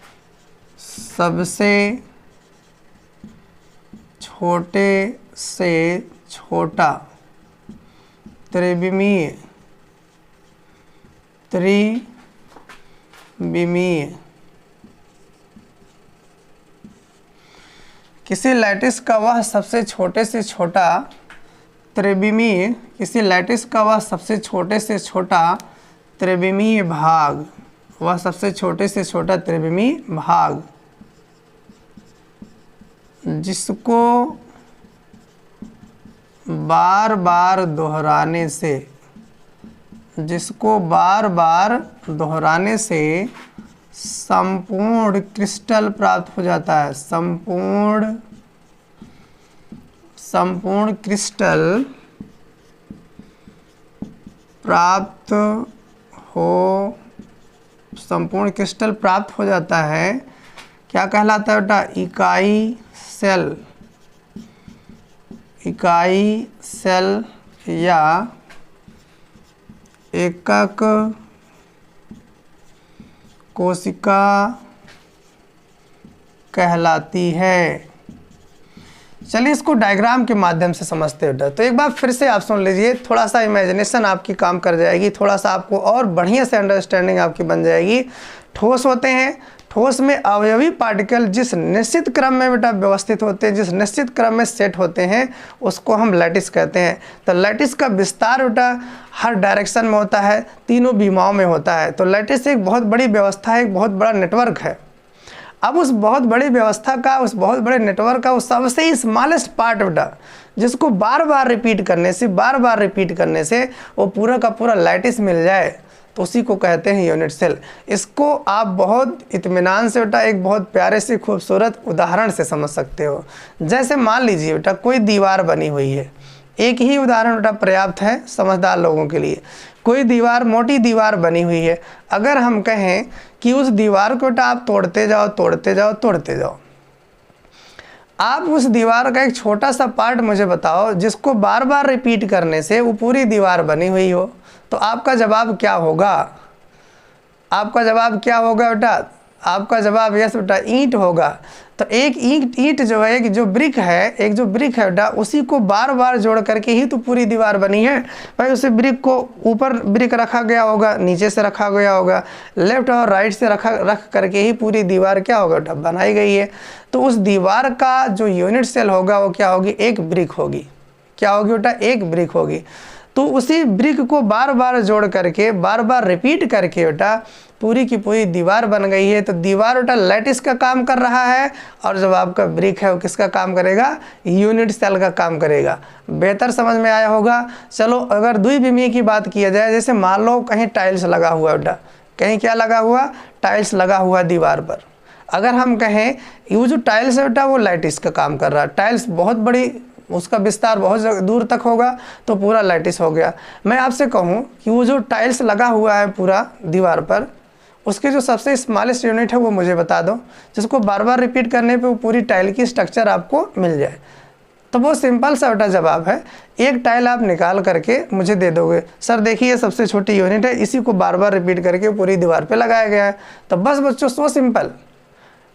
छोटे से छोटा त्रिविमीय किसी लैटिस का वह सबसे छोटे से छोटा त्रिविमीय, किसी लैटिस का वह सबसे छोटे से छोटा त्रिविमीय भाग, वह सबसे छोटे से छोटा त्रिविमीय भाग जिसको बार बार दोहराने से संपूर्ण क्रिस्टल प्राप्त हो जाता है। संपूर्ण क्रिस्टल प्राप्त हो जाता है। क्या कहलाता है बेटा? इकाई सेल या एकक कोशिका कहलाती है। चलिए इसको डायग्राम के माध्यम से समझते हैं। तो एक बार फिर से आप सुन लीजिए, थोड़ा सा इमेजिनेशन आपकी काम कर जाएगी, थोड़ा सा आपको और बढ़िया से अंडरस्टैंडिंग आपकी बन जाएगी। ठोस होते हैं, ठोस में अवयवी पार्टिकल जिस निश्चित क्रम में बेटा व्यवस्थित होते हैं, जिस निश्चित क्रम में सेट होते हैं, उसको हम लैटिस कहते हैं। तो लैटिस का विस्तार बेटा हर डायरेक्शन में होता है, तीनों विमाओं में होता है। तो लैटिस एक बहुत बड़ी व्यवस्था है, एक बहुत बड़ा नेटवर्क है। अब उस बहुत बड़ी व्यवस्था का, उस बहुत बड़े नेटवर्क का उस सबसे स्मॉलेस्ट पार्ट बेटा जिसको बार बार रिपीट करने से वो पूरा का पूरा लैटिस मिल जाए, तो उसी को कहते हैं यूनिट सेल। इसको आप बहुत इत्मीनान से बेटा एक बहुत प्यारे से खूबसूरत उदाहरण से समझ सकते हो। जैसे मान लीजिए बेटा कोई दीवार बनी हुई है, एक ही उदाहरण बेटा पर्याप्त है समझदार लोगों के लिए। कोई दीवार, मोटी दीवार बनी हुई है, अगर हम कहें कि उस दीवार को बेटा आप तोड़ते जाओ, आप उस दीवार का एक छोटा सा पार्ट मुझे बताओ जिसको बार बार रिपीट करने से वो पूरी दीवार बनी हुई हो, तो आपका जवाब क्या होगा? आपका जवाब क्या होगा बेटा? आपका जवाब यस बेटा ईंट होगा। तो एक ईंट जो है, एक जो ब्रिक है बेटा, उसी को बार बार जोड़ करके ही तो पूरी दीवार बनी है भाई। उसे ब्रिक को ऊपर ब्रिक रखा गया होगा, नीचे से रखा गया होगा, लेफ्ट और राइट से रख करके ही पूरी दीवार क्या होगा बेटा बनाई गई है। तो उस दीवार का जो यूनिट सेल होगा वो क्या होगी? एक ब्रिक होगी। क्या होगी बेटा? एक ब्रिक होगी। तो उसी ब्रिक को बार बार जोड़ करके, बार बार रिपीट करके बेटा पूरी की पूरी दीवार बन गई है। तो दीवार बेटा लैटिस का काम कर रहा है, और जब आपका ब्रिक है वो किसका काम करेगा? यूनिट सेल का काम करेगा। बेहतर समझ में आया होगा। चलो अगर द्विविमीय की बात किया जाए, जैसे मान लो कहीं टाइल्स लगा हुआ बेटा, कहीं क्या लगा हुआ? टाइल्स लगा हुआ दीवार पर। अगर हम कहें ये जो टाइल्स है बेटा वो लैटिस का काम कर रहा है, टाइल्स बहुत बड़ी, उसका विस्तार बहुत दूर तक होगा, तो पूरा लैटिस हो गया। मैं आपसे कहूँ कि वो जो टाइल्स लगा हुआ है पूरा दीवार पर, उसके जो सबसे स्मॉलेस्ट यूनिट है वो मुझे बता दो, जिसको बार बार रिपीट करने पे वो पूरी टाइल की स्ट्रक्चर आपको मिल जाए। तो वो सिंपल सा बेटा जवाब है, एक टाइल आप निकाल करके मुझे दे दोगे, सर देखिए सबसे छोटी यूनिट है, इसी को बार बार रिपीट करके पूरी दीवार पे लगाया गया है। तो बस बच्चों सो सिंपल,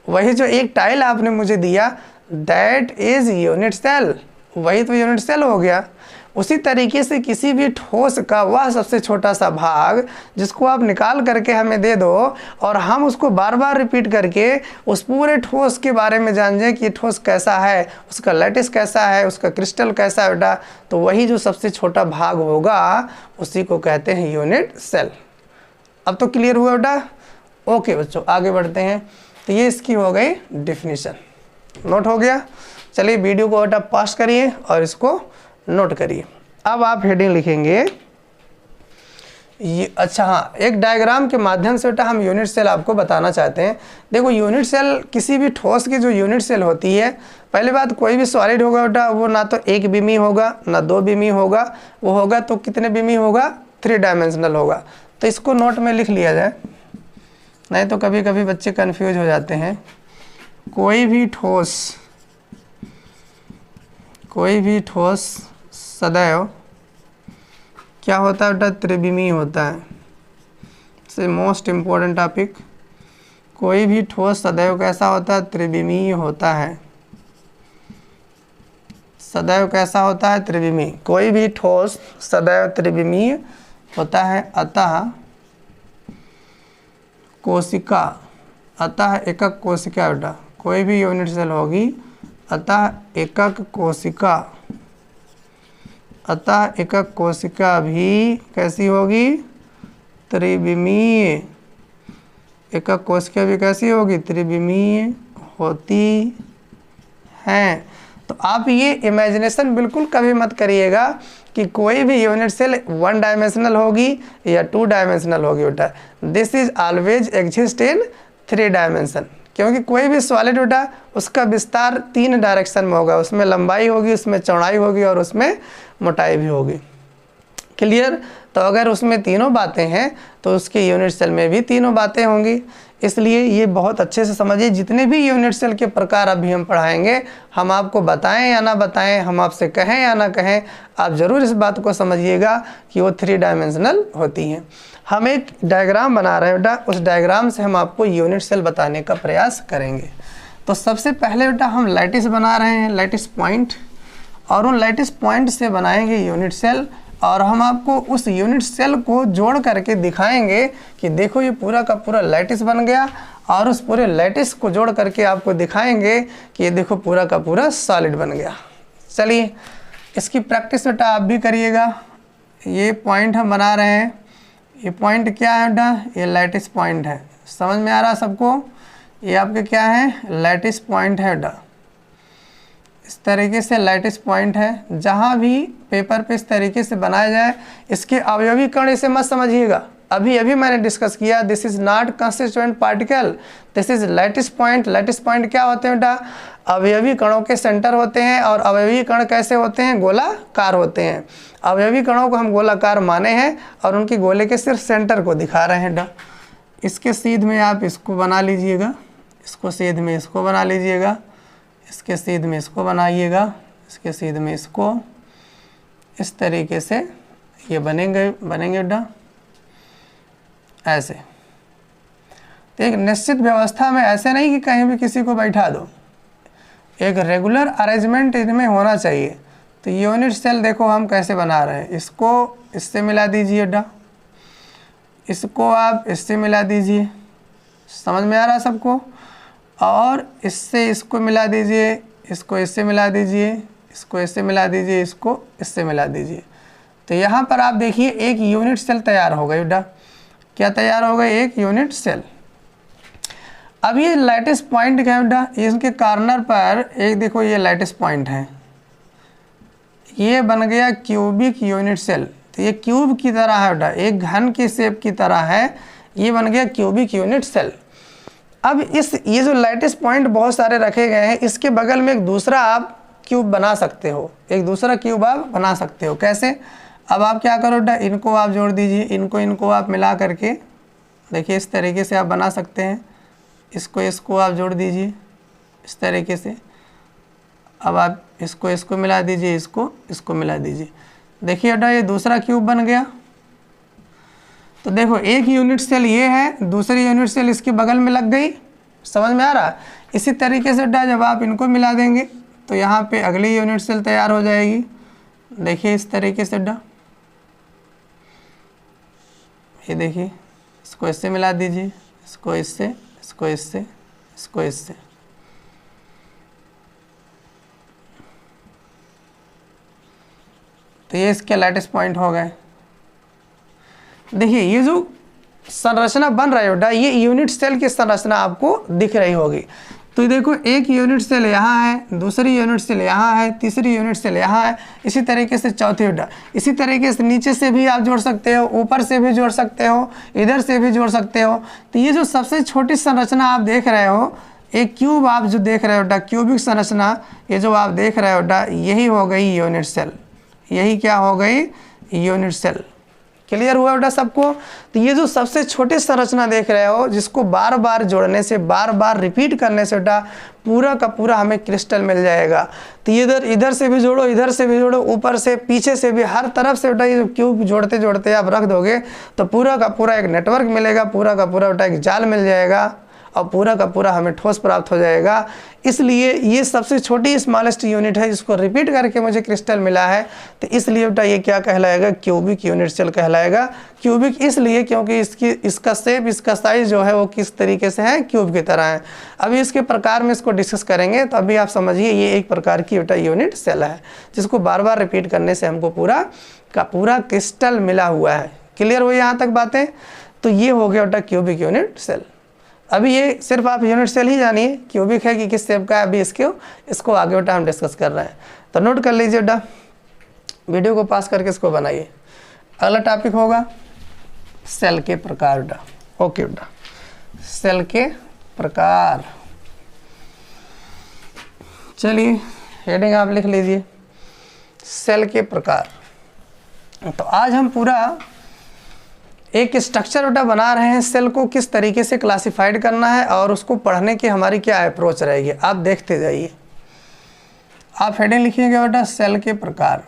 वही जो एक टाइल आपने मुझे दिया दैट इज यूनिट सेल, वही तो यूनिट सेल हो गया। उसी तरीके से किसी भी ठोस का वह सबसे छोटा सा भाग जिसको आप निकाल करके हमें दे दो और हम उसको बार बार रिपीट करके उस पूरे ठोस के बारे में जान जाए कि ठोस कैसा है, उसका लैटिस कैसा है, उसका क्रिस्टल कैसा है बेटा, तो वही जो सबसे छोटा भाग होगा उसी को कहते हैं यूनिट सेल। अब तो क्लियर हुआ बेटा? ओके बच्चों, आगे बढ़ते हैं। तो ये इसकी हो गई डिफिनीशन, नोट हो गया। चलिए वीडियो को बेटा पॉज करिए और इसको नोट करिए। अब आप हेडिंग लिखेंगे ये, अच्छा हाँ, एक डायग्राम के माध्यम से बेटा हम यूनिट सेल आपको बताना चाहते हैं। देखो यूनिट सेल किसी भी ठोस की जो यूनिट सेल होती है, पहली बात कोई भी सॉलिड होगा बेटा वो ना तो एक बीमी होगा ना दो बीमी होगा, वो होगा तो कितने बीमी होगा, 3 डायमेंशनल होगा। तो इसको नोट में लिख लिया जाए, नहीं तो कभी कभी बच्चे कंफ्यूज हो जाते हैं। कोई भी ठोस सदैव क्या होता है बेटा, त्रिविमीय होता है। से मोस्ट इम्पोर्टेंट टॉपिक, कोई भी ठोस सदैव कैसा होता है, त्रिविमीय होता है। सदैव कैसा होता है, त्रिविमीय। कोई भी ठोस सदैव त्रिविमीय होता है। अतः कोशिका, अतः एकक कोशिका बेटा, कोई भी यूनिट सेल होगी अतः एकक कोशिका, अतः एकक कोशिका भी कैसी होगी, त्रिविमीय। एकक कोशिका भी कैसी होगी, त्रिविमीय होती है। तो आप ये इमेजिनेशन बिल्कुल कभी मत करिएगा कि कोई भी यूनिट सेल 1 डायमेंशनल होगी या 2 डायमेंशनल होगी बेटा। This is always exist in 3 dimension, क्योंकि कोई भी सॉलिड बेटा उसका विस्तार 3 डायरेक्शन में होगा, उसमें लंबाई होगी, उसमें चौड़ाई होगी और उसमें मोटाई भी होगी। क्लियर? तो अगर उसमें तीनों बातें हैं तो उसके यूनिट सेल में भी तीनों बातें होंगी। इसलिए ये बहुत अच्छे से समझिए, जितने भी यूनिट सेल के प्रकार अभी हम पढ़ाएंगे, हम आपको बताएं या ना बताएं, हम आपसे कहें या ना कहें, आप ज़रूर इस बात को समझिएगा कि वो 3 डायमेंशनल होती हैं। हम एक डायग्राम बना रहे हैं बेटा, उस डायग्राम से हम आपको यूनिट सेल बताने का प्रयास करेंगे। तो सबसे पहले बेटा हम लैटिस बना रहे हैं, लैटिस पॉइंट, और उन लैटिस पॉइंट से बनाएंगे यूनिट सेल, और हम आपको उस यूनिट सेल को जोड़ करके दिखाएंगे कि देखो ये पूरा का पूरा लैटिस बन गया, और उस पूरे लैटिस को जोड़ करके आपको दिखाएंगे कि ये देखो पूरा का पूरा सॉलिड बन गया। चलिए इसकी प्रैक्टिस बेटा आप भी करिएगा। ये पॉइंट हम बना रहे हैं, ये पॉइंट क्या है बेटा, ये लैटिस पॉइंट है। समझ में आ रहा सबको? ये आपके क्या है, लैटिस पॉइंट है बेटा। इस तरीके से लैटिस पॉइंट है, जहाँ भी पेपर पे इस तरीके से बनाया जाए, इसके अवयवी कण इसे मत समझिएगा। अभी मैंने डिस्कस किया, this is not constituent particle, this is lattice point. Lattice point क्या होते हैं बेटा, अवयवी कणों के सेंटर होते हैं, और अवयवी कण कैसे होते हैं, गोलाकार होते हैं। अवयवी कणों को हम गोलाकार माने हैं और उनकी गोले के सिर्फ सेंटर को दिखा रहे हैं बेटा। इसके सीध में आप इसको बना लीजिएगा, इसको सीध में इसको बना लीजिएगा, इसके सीध में इसको बनाइएगा, इसके सीध में इसको, इस तरीके से ये बनेंगे बेटा ऐसे। तो एक निश्चित व्यवस्था में, ऐसे नहीं कि कहीं भी किसी को बैठा दो, एक रेगुलर अरेंजमेंट इनमें होना चाहिए। तो यूनिट सेल देखो हम कैसे बना रहे हैं, इसको इससे मिला दीजिए बेटा, इसको आप इससे मिला दीजिए, समझ में आ रहा है सबको, और इससे इसको मिला दीजिए, इसको इससे मिला दीजिए, इसको इससे मिला दीजिए, इसको इससे मिला दीजिए। तो यहाँ पर आप देखिए एक यूनिट सेल तैयार हो गई बेटा। क्या तैयार हो गई, एक यूनिट सेल। अब ये लैटिस पॉइंट क्या है बेटा, इसके कॉर्नर पर एक देखो ये लैटिस पॉइंट है, ये बन गया क्यूबिक यूनिट सेल। तो ये क्यूब की तरह है बेटा, एक घन की शेप की तरह है, ये बन गया क्यूबिक यूनिट सेल। अब ये जो लैटिस पॉइंट बहुत सारे रखे गए हैं, इसके बगल में एक दूसरा आप क्यूब बना सकते हो, एक दूसरा क्यूब आप बना सकते हो। कैसे? अब आप क्या करो बेटा, इनको आप जोड़ दीजिए, इनको आप मिला करके देखिए इस तरीके से आप बना सकते हैं। इसको आप जोड़ दीजिए इस तरीके से। अब आप इसको मिला दीजिए, इसको मिला दीजिए। देखिए बेटा ये दूसरा क्यूब बन गया। तो देखो एक यूनिट सेल ये है, दूसरी यूनिट सेल इसके बगल में लग गई। समझ में आ रहा? इसी तरीके से बेटा जब आप इनको मिला देंगे तो यहाँ पे अगली यूनिट सेल तैयार हो जाएगी। देखिए इस तरीके से बेटा, ये देखिए, इसको इससे मिला दीजिए, इसको इससे, इसको इससे, इसको इससे। तो ये इसके लैटिस पॉइंट हो गए। देखिए ये जो संरचना बन रहा है बेटा, ये यूनिट सेल की संरचना आपको दिख रही होगी। तो देखो एक यूनिट सेल यहाँ है, दूसरी यूनिट सेल यहाँ है, तीसरी यूनिट सेल यहाँ है, इसी तरीके से चौथी बेटा। इसी तरीके से नीचे से भी आप जोड़ सकते हो, ऊपर से भी जोड़ सकते हो, इधर से भी जोड़ सकते हो। तो ये जो सबसे छोटी संरचना आप देख रहे हो, एक क्यूब आप जो देख रहे हो बेटा, क्यूबिक संरचना, ये जो आप देख रहे हो बेटा, यही हो गई यूनिट सेल। यही क्या हो गई? Unit cell. क्लियर हुआ बेटा सबको? तो ये जो सबसे छोटी संरचना देख रहे हो, जिसको बार बार जोड़ने से, बार बार रिपीट करने से बेटा पूरा का पूरा हमें क्रिस्टल मिल जाएगा। तो इधर से भी जोड़ो, इधर से भी जोड़ो, ऊपर से, पीछे से भी, हर तरफ से बेटा ये क्यूब जोड़ते जोड़ते आप रख दोगे तो पूरा का पूरा एक नेटवर्क मिलेगा, पूरा का पूरा बेटा एक जाल मिल जाएगा और पूरा का पूरा हमें ठोस प्राप्त हो जाएगा। इसलिए ये सबसे छोटी स्मॉलेस्ट यूनिट है, जिसको रिपीट करके मुझे क्रिस्टल मिला है। तो इसलिए बेटा ये क्या कहलाएगा? क्यूबिक यूनिट सेल कहलाएगा। क्यूबिक इसलिए क्योंकि इसका शेप, इसका साइज जो है वो किस तरीके से है? क्यूब की तरह है। अभी इसके प्रकार में इसको डिस्कस करेंगे, तो अभी आप समझिए ये एक प्रकार की बेटा यूनिट सेल है, जिसको बार बार रिपीट करने से हमको पूरा का पूरा क्रिस्टल मिला हुआ है। क्लियर हुई यहाँ तक बातें? तो ये हो गया बेटा क्यूबिक यूनिट सेल। अभी ये सिर्फ आप यूनिट सेल ही जानिए क्यूबिक है कि किस शेप का है, अभी इसको आगे बेटा हम डिस्कस कर रहे हैं। तो नोट कर लीजिए बेटा, वीडियो को पास करके इसको बनाइए। अगला टॉपिक होगा सेल के प्रकार बेटा। ओके बेटा, सेल के प्रकार। चलिए हेडिंग आप लिख लीजिए, सेल के प्रकार। तो आज हम पूरा एक स्ट्रक्चर बेटा बना रहे हैं, सेल को किस तरीके से क्लासिफाइड करना है और उसको पढ़ने की हमारी क्या अप्रोच रहेगी, आप देखते जाइए। आप हेडिंग लिखिएगा बेटा सेल के प्रकार।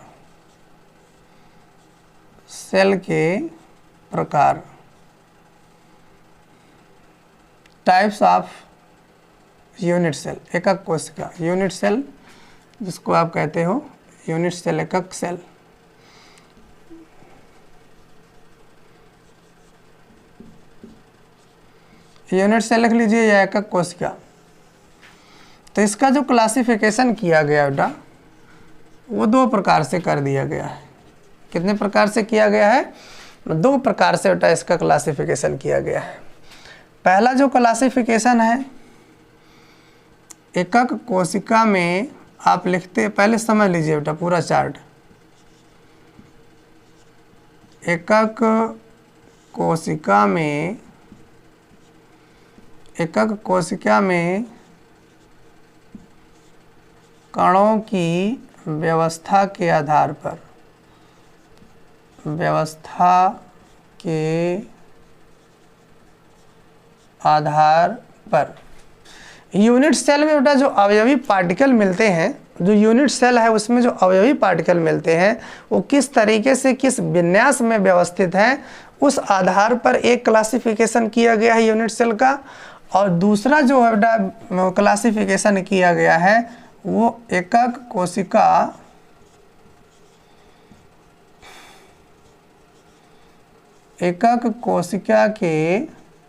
सेल के प्रकार, टाइप्स ऑफ यूनिट सेल, एकक कोशिका यूनिट सेल, जिसको आप कहते हो यूनिट सेल, एकक सेल। यूनिट सेल लिख लीजिए या एकक कोशिका। तो इसका जो क्लासिफिकेशन किया गया बेटा, वो दो प्रकार से कर दिया गया है। कितने प्रकार से किया गया है? दो प्रकार से बेटा इसका क्लासिफिकेशन किया गया है। पहला जो क्लासिफिकेशन है, एकक कोशिका में आप लिखते, पहले समझ लीजिए बेटा पूरा चार्ट। एकक कोशिका में, एकक कोशिका में कणों की व्यवस्था के आधार पर, व्यवस्था के आधार पर यूनिट सेल में बेटा जो अवयवी पार्टिकल मिलते हैं, जो यूनिट सेल है उसमें जो अवयवी पार्टिकल मिलते हैं वो किस तरीके से, किस विन्यास में व्यवस्थित हैं, उस आधार पर एक क्लासिफिकेशन किया गया है यूनिट सेल का। और दूसरा जो है बेटा क्लासिफिकेशन किया गया है वो एकक कोशिका, एकक कोशिका के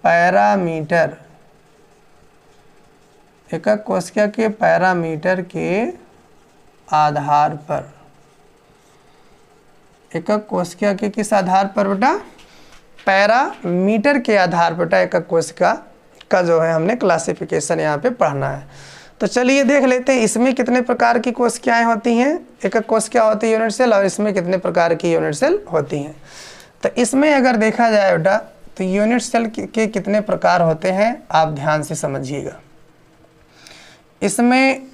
पैरामीटर, एकक कोशिका के पैरामीटर के आधार पर, एकक कोशिका के किस आधार पर बेटा? पैरामीटर के आधार पर बेटा एकक कोशिका का जो है हमने क्लासिफिकेशन यहाँ पे पढ़ना है। तो चलिए देख लेते हैं इसमें कितने प्रकार की कोशिकाएं होती हैं, एकक कोशिका होती है यूनिट सेल, और इसमें कितने प्रकार की यूनिट सेल होती हैं। तो इसमें अगर देखा जाए बेटा तो यूनिट सेल के कितने प्रकार होते हैं आप ध्यान से समझिएगा। इसमें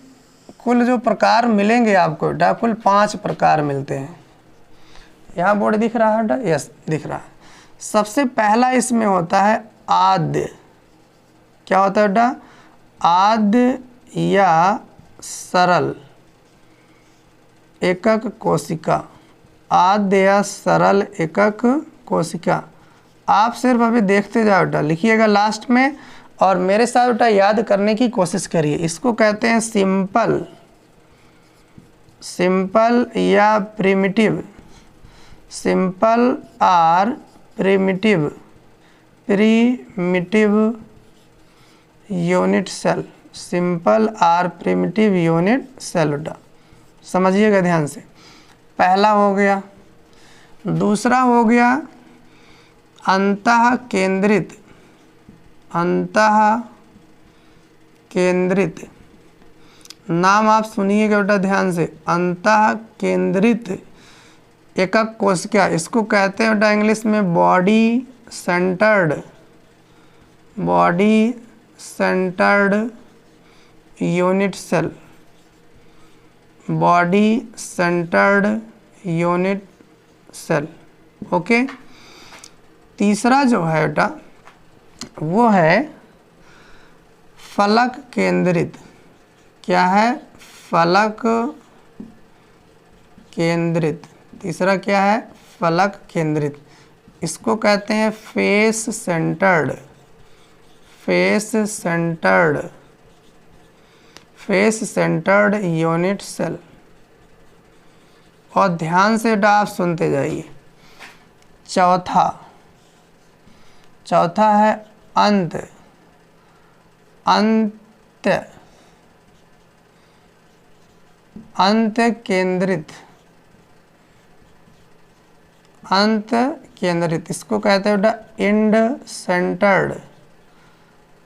कुल जो प्रकार मिलेंगे आपको बेटा, कुल 5 प्रकार मिलते हैं। यहाँ बोर्ड दिख रहा है बेटा? यस दिख रहा है। सबसे पहला इसमें होता है आद्य। क्या होता है बेटा? आद्य या सरल एकक कोशिका, आद्य या सरल एकक कोशिका। आप सिर्फ अभी देखते जाओ बेटा, लिखिएगा लास्ट में और मेरे साथ बेटा याद करने की कोशिश करिए। इसको कहते हैं सिंपल सिंपल या primitive, simple or primitive, primitive unit cell, simple or primitive unit cell बेटा, समझिएगा ध्यान से। पहला हो गया। दूसरा हो गया अंतः केंद्रित, अंतः केंद्रित, नाम आप सुनिएगा बेटा ध्यान से। अंतः केंद्रित एकक कोशिका, इसको कहते हैं बेटा इंग्लिश में body centred, body centred unit cell, body centred unit cell. Okay. तीसरा जो है बेटा वो है फलक केंद्रित। क्या है? फलक केंद्रित। तीसरा क्या है? फलक केंद्रित। इसको कहते हैं face centred, face centred, face centred unit cell. और ध्यान से बेटा आप सुनते जाइए। चौथा, चौथा है अंत, अंत, अंत केंद्रित, अंत केंद्रित। इसको कहते हैं बेटा end centred,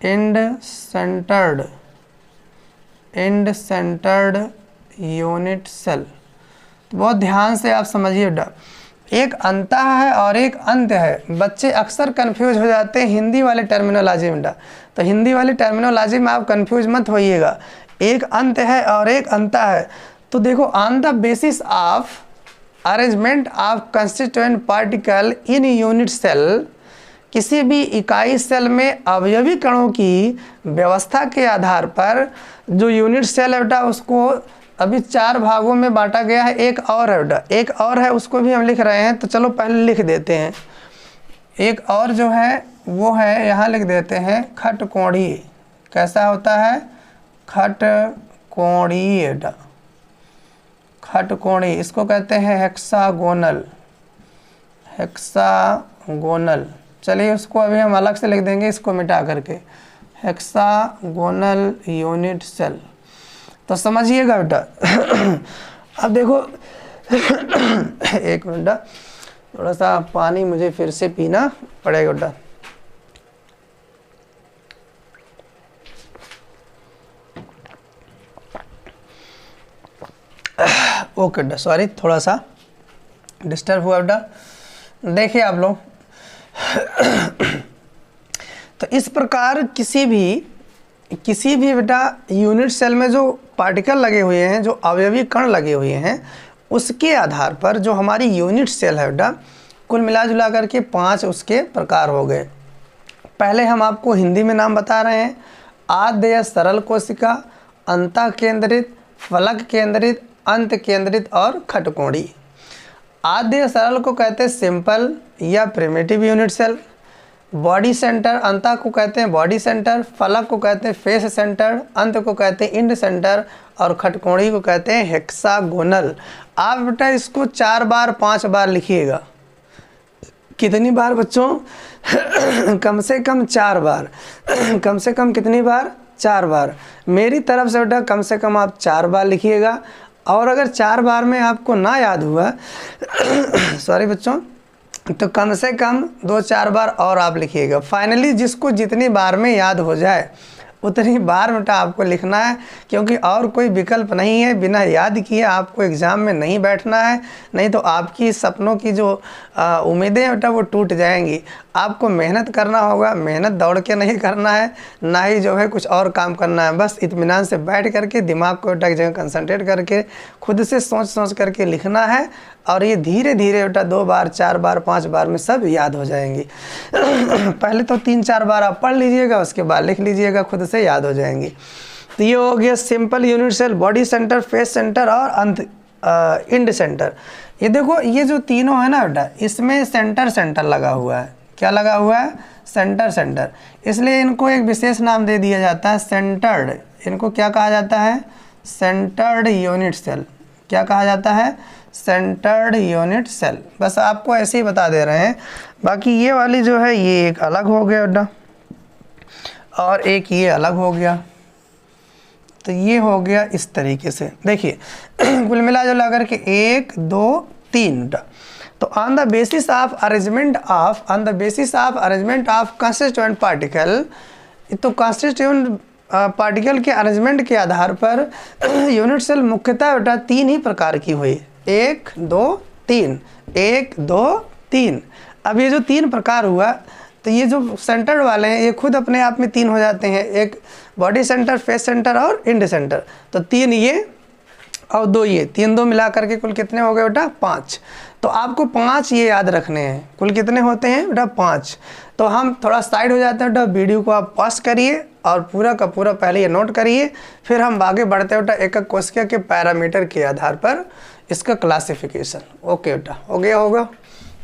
end centred, end centred unit cell. तो बहुत ध्यान से आप समझिए बेटा, एक अंतः है और एक अंत है। बच्चे अक्सर कंफ्यूज हो जाते हैं हिंदी वाले टर्मिनोलॉजी में बेटा, तो हिंदी वाली टर्मिनोलॉजी में आप कंफ्यूज मत होइएगा। एक अंत है और एक अंतः है। तो देखो, on the basis of arrangement of constituent particle in unit cell, किसी भी इकाई सेल में अवयवी कणों की व्यवस्था के आधार पर जो यूनिट सेल है बेटा उसको अभी 4 भागों में बांटा गया है। एक और है बेटा, एक और है, उसको भी हम लिख रहे हैं। तो चलो पहले लिख देते हैं। एक और जो है वो है, यहाँ लिख देते हैं खटकोणी। कैसा होता है? खटकोणी बेटा, खटकोणी। इसको कहते हैं हेक्सागोनल, हेक्सागोनल। चलिए उसको अभी हम अलग से लिख देंगे, इसको मिटा करके, हेक्सागोनल यूनिट सेल। तो समझिएगा बेटा। अब देखो एक मिनट, थोड़ा सा पानी मुझे फिर से पीना पड़ेगा बेटा। ओके बेटा, सॉरी थोड़ा सा डिस्टर्ब हुआ बेटा। देखिए आप लोग, तो इस प्रकार किसी भी बेटा यूनिट सेल में जो पार्टिकल लगे हुए हैं, जो अवयवी कण लगे हुए हैं, उसके आधार पर जो हमारी यूनिट सेल है बेटा, कुल मिला जुला करके 5 उसके प्रकार हो गए। पहले हम आपको हिंदी में नाम बता रहे हैं। आद्य सरल कोशिका, अंतः केंद्रित, फलक केंद्रित, अंत केंद्रित और खटकोणी। आद्य सरल को कहते हैं सिंपल या primitive unit cell. Body centre, अंतः को कहते हैं बॉडी सेंटर, फलक को कहते हैं फेस सेंटर, अंत को कहते हैं इंड सेंटर और खटकोणी को कहते हैं हेक्सागोनल। आप बेटा इसको 4 बार 5 बार लिखिएगा। कितनी बार बच्चों? कम से कम 4 बार। कम से कम कितनी बार? 4 बार। मेरी तरफ से बेटा कम से कम आप 4 बार लिखिएगा। और अगर 4 बार में आपको ना याद हुआ सॉरी बच्चों, तो कम से कम 2-4 बार और आप लिखिएगा। फाइनली जिसको जितनी बार में याद हो जाए उतनी बार बेटा आपको लिखना है, क्योंकि और कोई विकल्प नहीं है। बिना याद किए आपको एग्ज़ाम में नहीं बैठना है, नहीं तो आपकी सपनों की जो उम्मीदें बेटा वो टूट जाएंगी। आपको मेहनत करना होगा, मेहनत दौड़ के नहीं करना है, ना ही जो है कुछ और काम करना है। बस इत्मीनान से बैठ करके दिमाग को बेटा एक जगह कंसंट्रेट करके खुद से सोच करके लिखना है, और ये धीरे धीरे बेटा 2 बार 4 बार 5 बार में सब याद हो जाएंगी। पहले तो 3-4 बार आप पढ़ लीजिएगा, उसके बाद लिख लीजिएगा, खुद से याद हो जाएंगी। तो ये हो गया simple unit cell, body centre, face centre और अंत इंड सेंटर। ये देखो, ये जो तीनों है ना बेटा, इसमें सेंटर सेंटर लगा हुआ है। क्या लगा हुआ है? Centre centre. इसलिए इनको एक विशेष नाम दे दिया जाता है सेंटर्ड। इनको क्या कहा जाता है? Centred unit cell. क्या कहा जाता है? Centred unit cell. बस आपको ऐसे ही बता दे रहे हैं। बाकी ये वाली जो है ये एक अलग हो गया बेटा, और एक ये अलग हो गया। तो ये हो गया इस तरीके से। देखिए कुल मिला जुला करके 1 2 3। तो on the basis of arrangement of constituent particle, तो कंस्टिट्यूएंट पार्टिकल के अरेंजमेंट के आधार पर यूनिट सेल मुख्यतः बेटा 3 ही प्रकार की हुई। 1 2 3, 1 2 3। अब ये जो 3 प्रकार हुआ, तो ये जो सेंटर्ड वाले हैं ये खुद अपने आप में 3 हो जाते हैं। एक बॉडी सेंटर, फेस सेंटर और इंड सेंटर। तो 3 ये और 2 ये, 3 2 मिला करके कुल कितने हो गए बेटा? 5। तो आपको 5 ये याद रखने हैं। कुल कितने होते हैं बेटा? 5। तो हम थोड़ा साइड हो जाते हैं बेटा, वीडियो को आप पॉज करिए और पूरा का पूरा पहले ये नोट करिए, फिर हम आगे बढ़ते हैं बेटा एक एक कोशिका के पैरामीटर के आधार पर इसका क्लासिफिकेशन। ओके बेटा, हो गया होगा।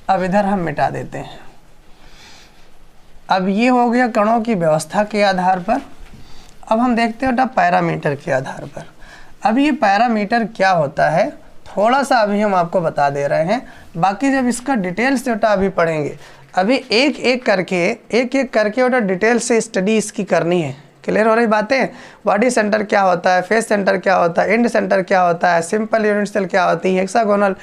अब इधर हम मिटा देते हैं। अब ये हो गया कणों की व्यवस्था के आधार पर। अब हम देखते हैं बेटा पैरामीटर के आधार पर। अब ये पैरामीटर क्या होता है थोड़ा सा अभी हम आपको बता दे रहे हैं, बाकी जब इसका डिटेल से बेटा अभी पढ़ेंगे। अभी एक एक करके बेटा डिटेल से स्टडी इसकी करनी है। क्लियर हो रही बातें? बॉडी सेंटर क्या होता है, फेस सेंटर क्या होता है, इंड सेंटर क्या होता है, सिंपल यूनिट सेल क्या होती है, हेक्सागोनल,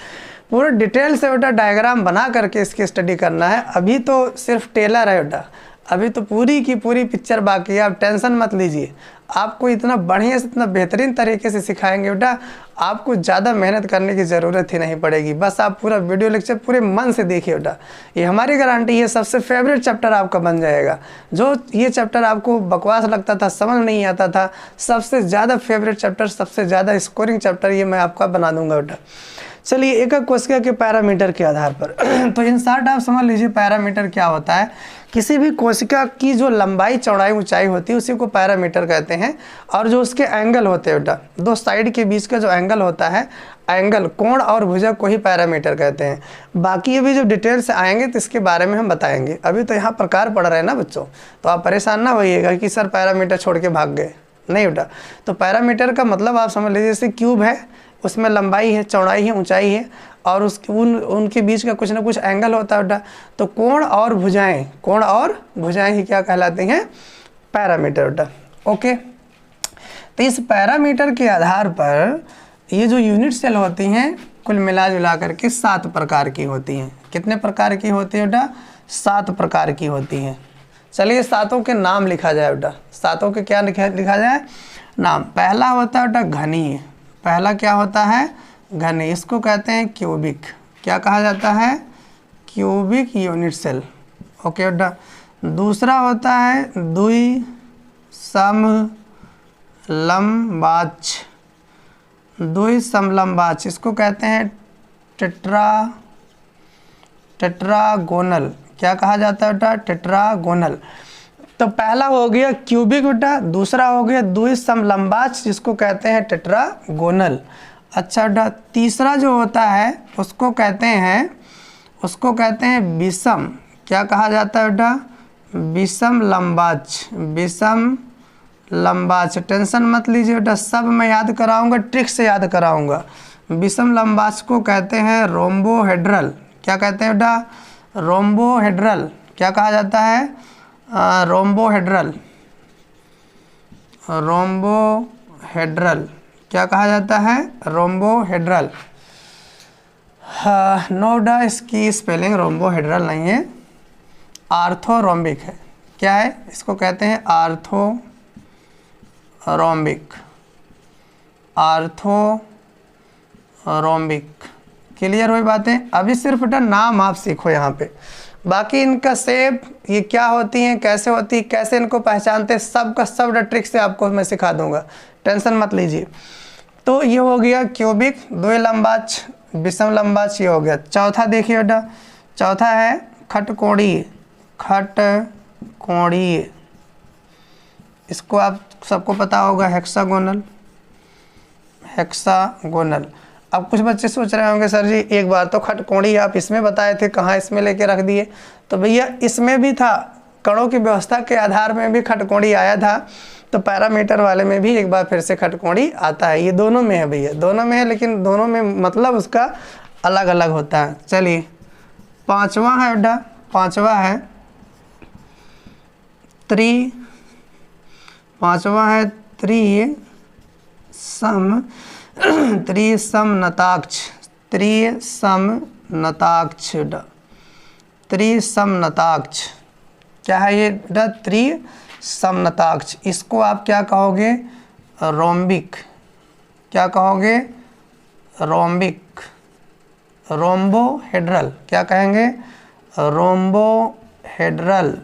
पूरे डिटेल से बेटा डायग्राम बना करके इसकी स्टडी करना है। अभी तो सिर्फ टेलर है बेटा, अभी तो पूरी की पूरी पिक्चर बाकी है। आप टेंशन मत लीजिए, आपको इतना बढ़िया से इतना बेहतरीन तरीके से सिखाएंगे बेटा, आपको ज़्यादा मेहनत करने की ज़रूरत ही नहीं पड़ेगी। बस आप पूरा वीडियो लेक्चर पूरे मन से देखिए बेटा, ये हमारी गारंटी है। सबसे फेवरेट चैप्टर आपका बन जाएगा। जो ये चैप्टर आपको बकवास लगता था, समझ नहीं आता था, सबसे ज़्यादा फेवरेट चैप्टर, सबसे ज़्यादा स्कोरिंग चैप्टर ये मैं आपका बना दूंगा बेटा। चलिए एक एक कोशिका के पैरामीटर के आधार पर तो इन शॉर्ट आप समझ लीजिए पैरामीटर क्या होता है। किसी भी कोशिका की जो लंबाई चौड़ाई ऊंचाई होती है उसी को पैरामीटर कहते हैं। और जो उसके एंगल होते हैं बेटा, 2 साइड के बीच का जो एंगल होता है, एंगल, कोण और भुजा को ही पैरामीटर कहते हैं। बाकी अभी जो डिटेल से आएंगे तो इसके बारे में हम बताएंगे। अभी तो यहाँ प्रकार पढ़ रहे हैं ना बच्चों, तो आप परेशान ना होइएगा कि सर पैरामीटर छोड़ के भाग गए, नहीं बेटा। तो पैरामीटर का मतलब आप समझ लीजिए जैसे क्यूब है, उसमें लंबाई है, चौड़ाई है, ऊंचाई है और उनके बीच का कुछ ना कुछ एंगल होता है बेटा। तो कोण और भुजाएं ही क्या कहलाती हैं? पैरामीटर बेटा। ओके, तो इस पैरामीटर के आधार पर ये जो यूनिट सेल होती हैं कुल मिला जुला करके 7 प्रकार की होती हैं। कितने प्रकार की होती है बेटा? 7 प्रकार की होती हैं। चलिए 7 के नाम लिखा जाए बेटा। 7 के क्या लिखा जाए? नाम। पहला होता है बेटा घनीय। पहला क्या होता है? घनीय। इसको कहते हैं क्यूबिक। क्या कहा जाता है? Cubic unit cell. ओके बेटा। दूसरा होता है द्विसमलंबाच। द्विसमलंबाच इसको कहते हैं टेट्रागोनल। क्या कहा जाता है बेटा? टेट्रागोनल। तो पहला हो गया क्यूबिक बेटा, दूसरा हो गया द्विसमलंबाच जिसको कहते हैं टेट्रागोनल। अच्छा बेटा, तीसरा जो होता है उसको कहते हैं विषम। क्या कहा जाता है बेटा? विषम टेंशन मत लीजिए बेटा, सब मैं याद कराऊंगा, ट्रिक से याद कराऊंगा। विषम लंबाच को कहते हैं रोम्बोहेड्रल। क्या कहते हैं बेटा? रोम्बोहेड्रल। क्या कहा जाता है? रोम्बोहेड्रल। क्या कहा जाता है? रोम्बोहेड्रल। नो डा, इसकी स्पेलिंग रोम्बोहेड्रल नहीं है, आर्थोरोम्बिक है। क्या है? इसको कहते हैं आर्थोरोम्बिक। क्लियर हुई बातें? अभी सिर्फ बेटा नाम आप सीखो यहाँ पे, बाकी इनका शेप, ये क्या होती हैं, कैसे होती है, कैसे इनको पहचानते हैं, सब का सब ट्रिक से आपको मैं सिखा दूंगा, टेंशन मत लीजिए। तो ये हो गया क्यूबिक, द्विलंबाच, विषम लंबाच, ये हो गया। चौथा देखिए बेटा, चौथा है खटकोणीय। इसको आप सबको पता होगा हेक्सागोनल। अब कुछ बच्चे सोच रहे होंगे सर जी एक बार तो खटकोणी आप इसमें बताए थे, कहाँ इसमें लेके रख दिए? तो भैया इसमें भी था, कणों की व्यवस्था के आधार में भी खटकोणी आया था। तो पैरामीटर वाले में भी एक बार फिर से खटकोड़ी आता है। ये दोनों में है भैया, दोनों में है, लेकिन दोनों में मतलब उसका अलग अलग होता है। चलिए पांचवा है बेटा, पांचवा है त्रिसमनताक्ष। त्रिसमनताक्ष क्या है ये बेटा? त्रिसमनताक्ष। इसको आप क्या कहोगे? रोम्बिक। क्या कहोगे? रोम्बिक। रोम्बोहेड्रल। क्या कहेंगे? रोम्बोहेड्रल।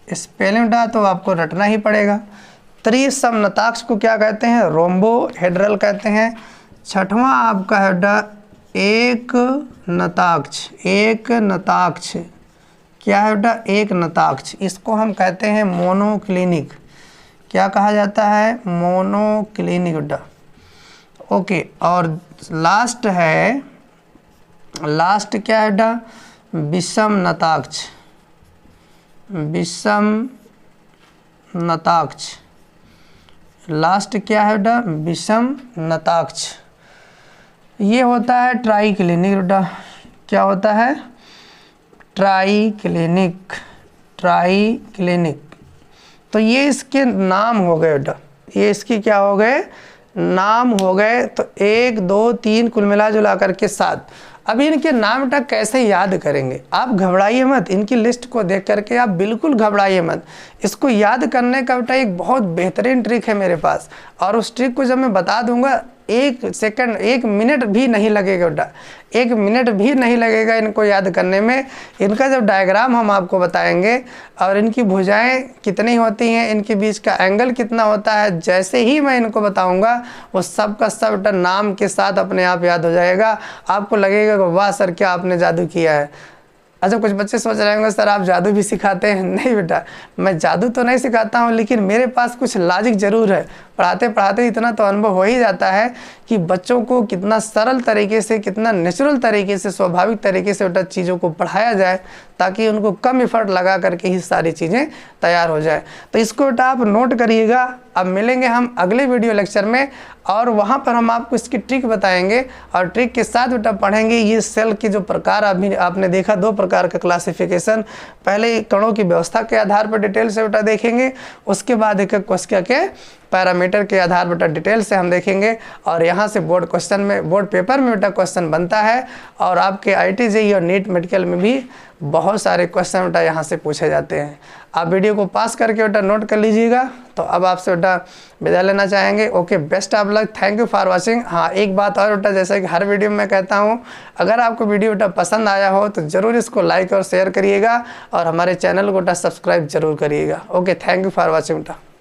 स्पेलिंग बेटा तो आपको रटना ही पड़ेगा। त्रिसमनताक्ष को क्या कहते हैं? रोम्बोहेड्रल कहते हैं। छठवां आपका है बेटा एक नताक्ष। एक नताक्ष क्या है बेटा? एक नताक्ष। इसको हम कहते हैं मोनोक्लिनिक। क्या कहा जाता है? मोनोक्लिनिक बेटा। ओके, और लास्ट है, लास्ट क्या है बेटा? विषम नताक्ष। विषम नताक्ष। लास्ट क्या है बेटा? विषम नताक्ष। ये होता है ट्राइक्लिनिक बेटा। क्या होता है? ट्राइक्लिनिक। ट्राइक्लिनिक। तो ये इसके नाम हो गए बेटा, ये इसकी क्या हो गए? नाम हो गए। तो 1 2 3 कुल मिला जुला करके 7। अब इनके नाम बेटा कैसे याद करेंगे? आप घबराइए मत, इनकी लिस्ट को देख करके आप बिल्कुल घबराइए मत। इसको याद करने का बेटा एक बहुत बेहतरीन ट्रिक है मेरे पास, और उस ट्रिक को जब मैं बता दूंगा 1 सेकंड 1 मिनट भी नहीं लगेगा बेटा, 1 मिनट भी नहीं लगेगा इनको याद करने में। इनका जब डायग्राम हम आपको बताएंगे और इनकी भुजाएं कितनी होती हैं, इनके बीच का एंगल कितना होता है, जैसे ही मैं इनको बताऊंगा वो सब का सब बेटा नाम के साथ अपने आप याद हो जाएगा। आपको लगेगा कि वाह सर क्या आपने जादू किया है। अच्छा, कुछ बच्चे सोच रहे होंगे सर आप जादू भी सिखाते हैं। नहीं बेटा, मैं जादू तो नहीं सिखाता हूँ, लेकिन मेरे पास कुछ लॉजिक ज़रूर है। पढ़ाते पढ़ाते इतना तो अनुभव हो ही जाता है कि बच्चों को कितना सरल तरीके से, कितना नेचुरल तरीके से, स्वाभाविक तरीके से बेटा चीज़ों को पढ़ाया जाए, ताकि उनको कम एफर्ट लगा करके ही सारी चीज़ें तैयार हो जाए। तो इसको बेटा आप नोट करिएगा। अब मिलेंगे हम अगले वीडियो लेक्चर में, और वहाँ पर हम आपको इसकी ट्रिक बताएंगे, और ट्रिक के साथ बेटा पढ़ेंगे ये सेल के जो प्रकार अभी आपने देखा, 2 प्रकार का क्लासिफिकेशन। पहले कणों की व्यवस्था के आधार पर डिटेल से बेटा देखेंगे, उसके बाद एक एक क्वेश्चन के पैरामीटर के आधार बेटा डिटेल से हम देखेंगे। और यहाँ से बोर्ड क्वेश्चन में, बोर्ड पेपर में बेटा क्वेश्चन बनता है, और आपके IIT JEE और नीट मेडिकल में भी बहुत सारे क्वेश्चन बेटा यहाँ से पूछे जाते हैं। आप वीडियो को पास करके बेटा नोट कर लीजिएगा। तो अब आपसे बेटा विदा लेना चाहेंगे। Okay, best of luck, thank you for watching. हाँ, एक बात और बेटा, जैसे कि हर वीडियो में मैं कहता हूँ, अगर आपको वीडियो बेटा पसंद आया हो तो ज़रूर इसको लाइक और शेयर करिएगा, और हमारे चैनल को बेटा सब्सक्राइब जरूर करिएगा। Okay, thank you for watching बेटा।